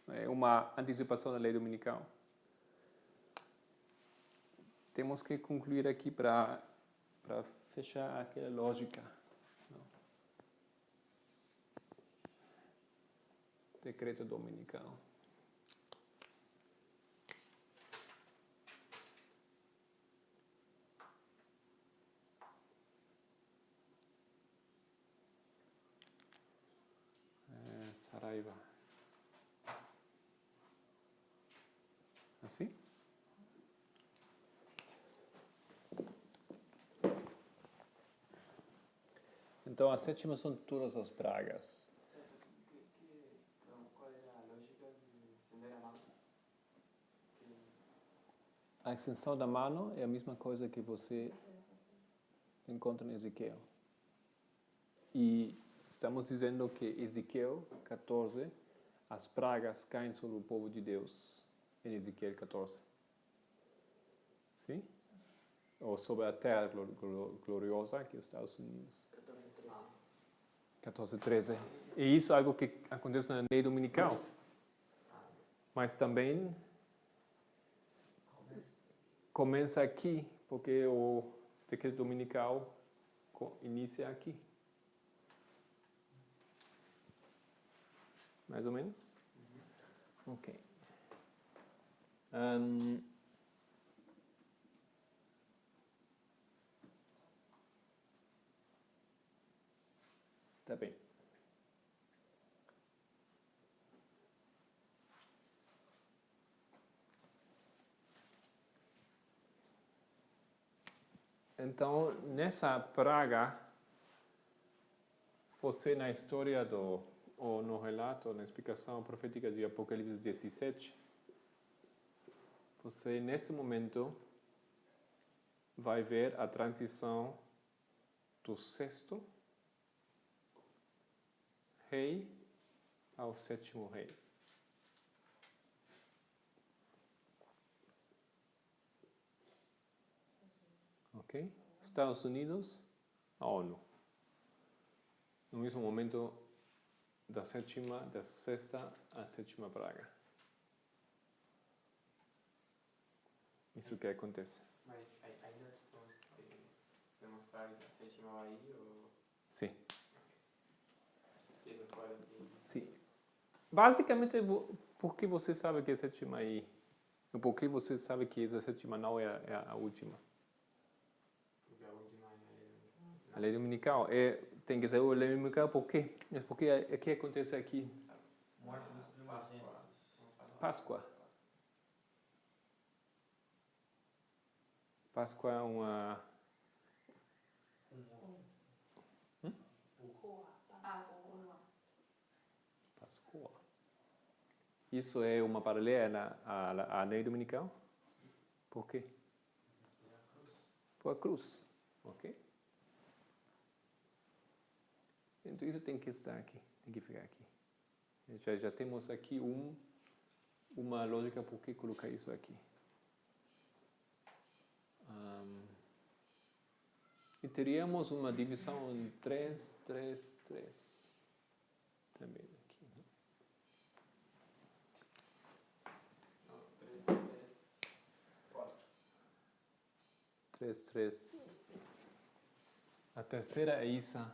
É uma antecipação da lei dominical. Temos que concluir aqui para fechar aquela lógica. Não? Decreto dominical. Saraiva. Assim? Então, as sétimas são todas as pragas. Então, qual é a lógica de estender a mão? A extensão da mão é a mesma coisa que você encontra em Ezequiel. E estamos dizendo que Ezequiel 14, as pragas caem sobre o povo de Deus em Ezequiel 14. Sim? Ou sobre a terra gloriosa que é os Estados Unidos. 14:13. E isso é algo que acontece na lei dominical. Mas também começa aqui, porque o decreto dominical inicia aqui. Mais ou menos? Ok. Tá bem. Então, nessa praga, você na história ou no relato, na explicação profética de Apocalipse 17, você nesse momento vai ver a transição do sexto rei ao sétimo rei. Ok? Estados Unidos, a ONU. No mesmo momento da sexta à sétima praga. Isso que acontece. Mas ainda temos que demonstrar que a sétima vai ir ou Sim. se isso for assim? Sim. Basicamente, por que você sabe que é a sétima aí? Ou por que você sabe que essa sétima não é a última? Porque a última é A lei dominical. Tem que ser a lei dominical por quê? É porque o que acontece aqui? Morte dos primogênitos. Páscoa. Páscoa é uma... Páscoa. Isso é uma paralela à lei dominical? Por quê? Por a cruz. Ok? Então isso tem que estar aqui, tem que ficar aqui. Já temos aqui uma lógica por que colocar isso aqui. E teríamos uma divisão em 3, 3, 3. Também aqui. Né? Não, 3, 3, 4. 3, 3. A terceira é Isa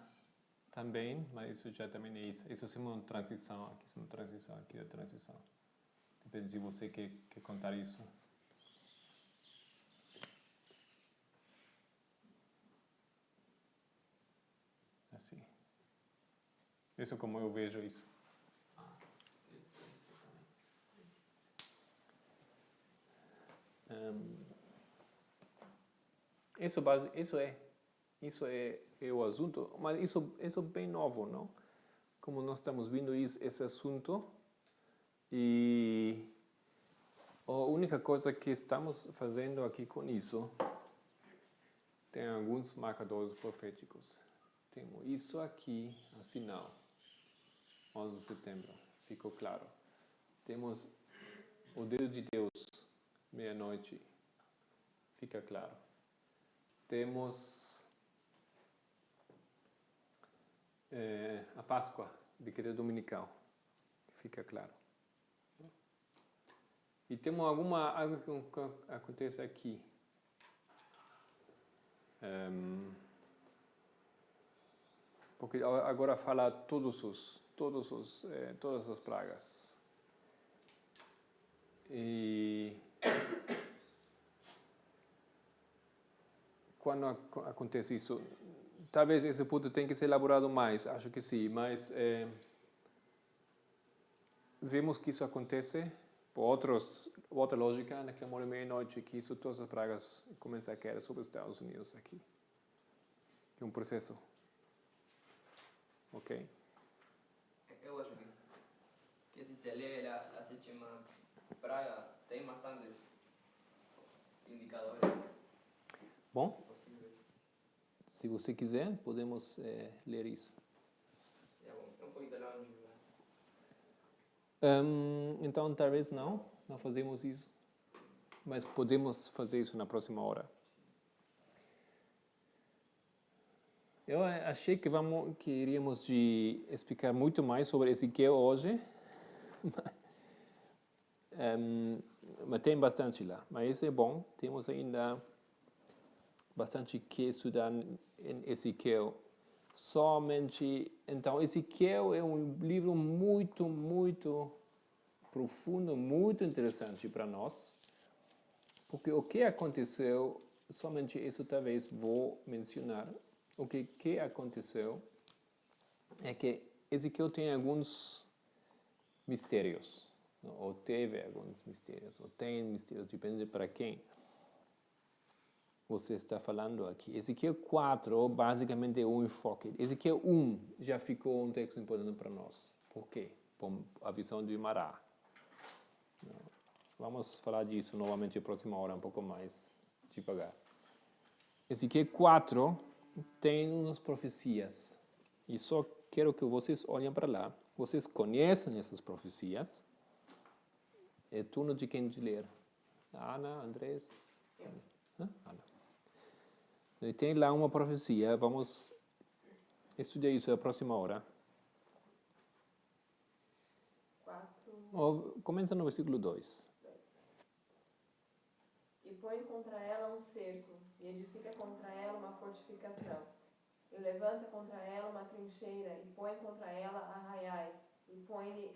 também, mas isso já também é Isa. Isso é uma transição aqui, isso é uma transição aqui, a transição. Depende de você que contar isso. Assim. Isso é como eu vejo isso. Isso é o assunto, mas isso é bem novo, não? Como nós estamos vendo esse assunto, e a única coisa que estamos fazendo aqui com isso, tem alguns marcadores proféticos. Temos isso aqui, a sinal, 11 de setembro, ficou claro. Temos o dedo de Deus, meia-noite, fica claro. Temos a Páscoa, de igreja dominical, fica claro. E temos algo que acontece aqui. Porque agora fala todas as pragas. E quando acontece isso, talvez esse ponto tenha que ser elaborado mais, acho que sim, mas vemos que isso acontece por outra lógica, na clamor da meia-noite, que isso, todas as pragas começam a cair sobre os Estados Unidos aqui. É um processo. Ok? Eu acho que se lê a sétima praga, tem bastantes indicadores Bom, possíveis. se você quiser, podemos ler isso. É um pouquinho longe, Então, talvez não fazemos isso, mas podemos fazer isso na próxima hora. Eu achei que iríamos explicar muito mais sobre Ezequiel hoje, mas tem bastante lá. Mas isso é bom, temos ainda bastante que estudar em Ezequiel. Somente, então, Ezequiel é um livro muito, muito profundo, muito interessante para nós, porque o que aconteceu, somente isso talvez vou mencionar. O que aconteceu é que Ezequiel tem alguns mistérios, ou teve alguns mistérios, ou tem mistérios, depende para quem você está falando aqui. Ezequiel 4, basicamente, é um enfoque. Ezequiel 1 já ficou um texto importante para nós. Por quê? Por a visão de Mará. Vamos falar disso novamente na próxima hora, um pouco mais devagar. Ezequiel 4 tem umas profecias. E só quero que vocês olhem para lá. Vocês conhecem essas profecias. É turno de quem de ler? Ana, Andrés? Ana. E tem lá uma profecia. Vamos estudar isso na próxima hora. 4. Começa no versículo 2. E põe contra ela um cerco, e edifica contra ela uma fortificação. E levanta contra ela uma trincheira, e põe contra ela arraiais, e põe-lhe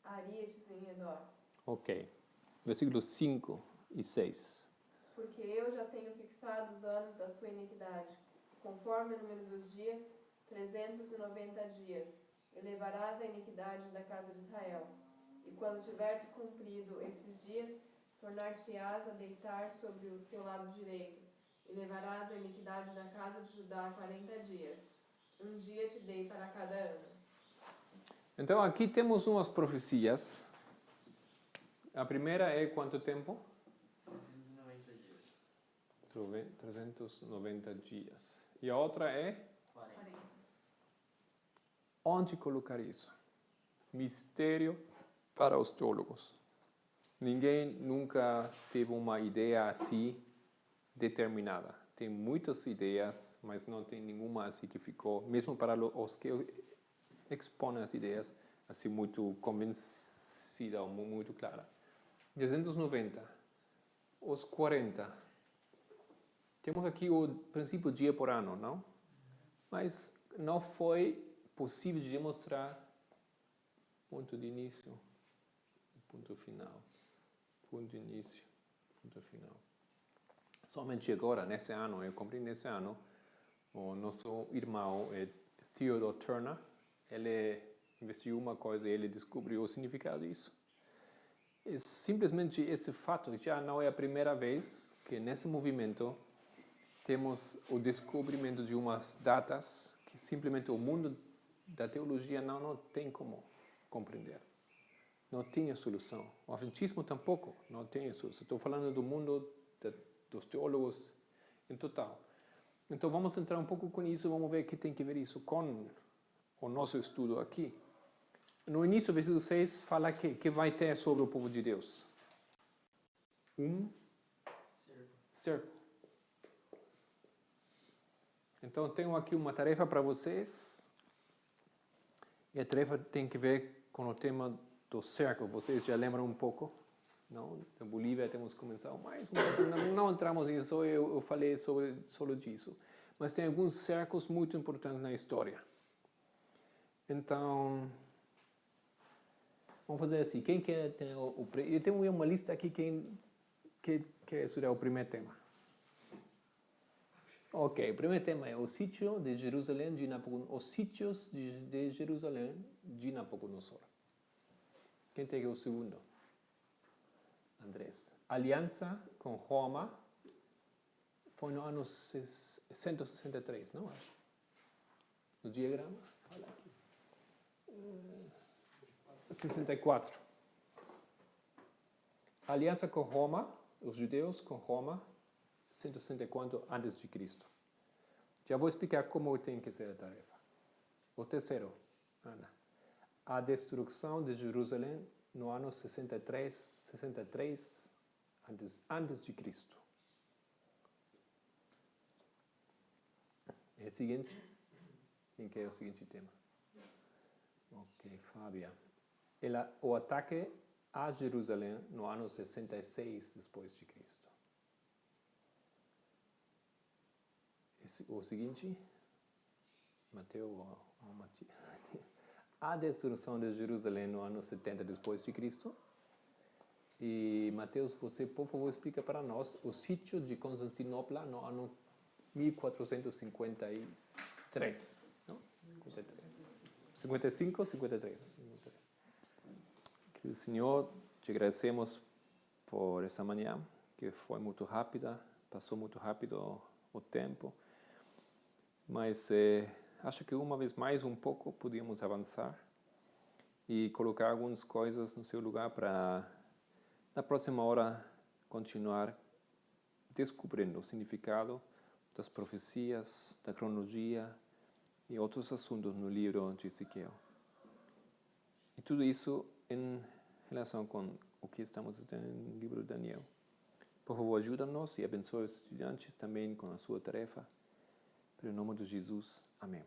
aríetes em redor. Ok. Versículos 5 e 6. Porque eu já tenho fixado os anos da sua iniquidade, conforme o número dos dias, 390 dias, e levarás a iniquidade da casa de Israel. E quando tiveres cumprido estes dias, tornar-te-ás a deitar sobre o teu lado direito, e levarás a iniquidade da casa de Judá 40 dias. Um dia te dei para cada ano. Então aqui temos umas profecias. A primeira é quanto tempo? 390 dias. 390 dias. E a outra é? 40. Onde colocar isso? Mistério para os teólogos. Ninguém nunca teve uma ideia assim determinada. Tem muitas ideias, mas não tem nenhuma assim que ficou, mesmo para os que expõem as ideias, assim muito convencida ou muito clara. 390, os 40. Temos aqui o princípio dia por ano, não? Mas não foi possível de demonstrar ponto de início, ponto final, ponto de início, ponto final. Somente agora, nesse ano, eu comprei nesse ano, o nosso irmão Theodore Turner, ele investiu uma coisa e ele descobriu o significado disso. É simplesmente esse fato, já não é a primeira vez que nesse movimento temos o descobrimento de umas datas que simplesmente o mundo da teologia não tem como compreender. Não tinha solução. O adventismo tampouco não tem solução. Estou falando do mundo dos teólogos em total. Então vamos entrar um pouco com isso, vamos ver o que tem que ver isso com o nosso estudo aqui. No início do versículo 6 fala que vai ter sobre o povo de Deus cerco. Então tenho aqui uma tarefa para vocês. E a tarefa tem que ver com o tema do cerco. Vocês já lembram um pouco? Não? Na Bolívia temos começado mais um pouco. Não entramos nisso, eu falei só disso. Mas tem alguns cercos muito importantes na história. Então, vamos fazer assim. Quem quer ter eu tenho uma lista aqui, quem quer estudar o primeiro tema? Ok, o primeiro tema é o sítio de Jerusalém de Nabucodonosor. Os sítios de Jerusalém de Nabucodonosor. Quem tem o segundo? Andrés. Aliança com Roma foi no ano 163, não acho? No diagrama, fala aqui. 64. Aliança com Roma, os judeus com Roma, 164 antes de Cristo. Já vou explicar como tem que ser a tarefa. O terceiro, Ana. A destruição de Jerusalém no ano 63 antes de Cristo. É o seguinte. Quem quer o seguinte tema? Ok, Fábia. O ataque a Jerusalém no ano 66 depois de Cristo. O seguinte, Mateus ou Matias. A destruição de Jerusalém no ano 70 depois de Cristo. E Mateus, você por favor explica para nós o sítio de Constantinopla no ano 1453. Não? 53. 55, 53. Querido Senhor, te agradecemos por essa manhã, que foi muito rápida, passou muito rápido o tempo. Mas acho que uma vez mais um pouco podíamos avançar e colocar algumas coisas no seu lugar para na próxima hora continuar descobrindo o significado das profecias, da cronologia e outros assuntos no livro de Ezequiel. E tudo isso em relação com o que estamos estudando no livro de Daniel. Por favor, ajuda-nos e abençoe os estudantes também com a sua tarefa. Em nome de Jesus. Amém.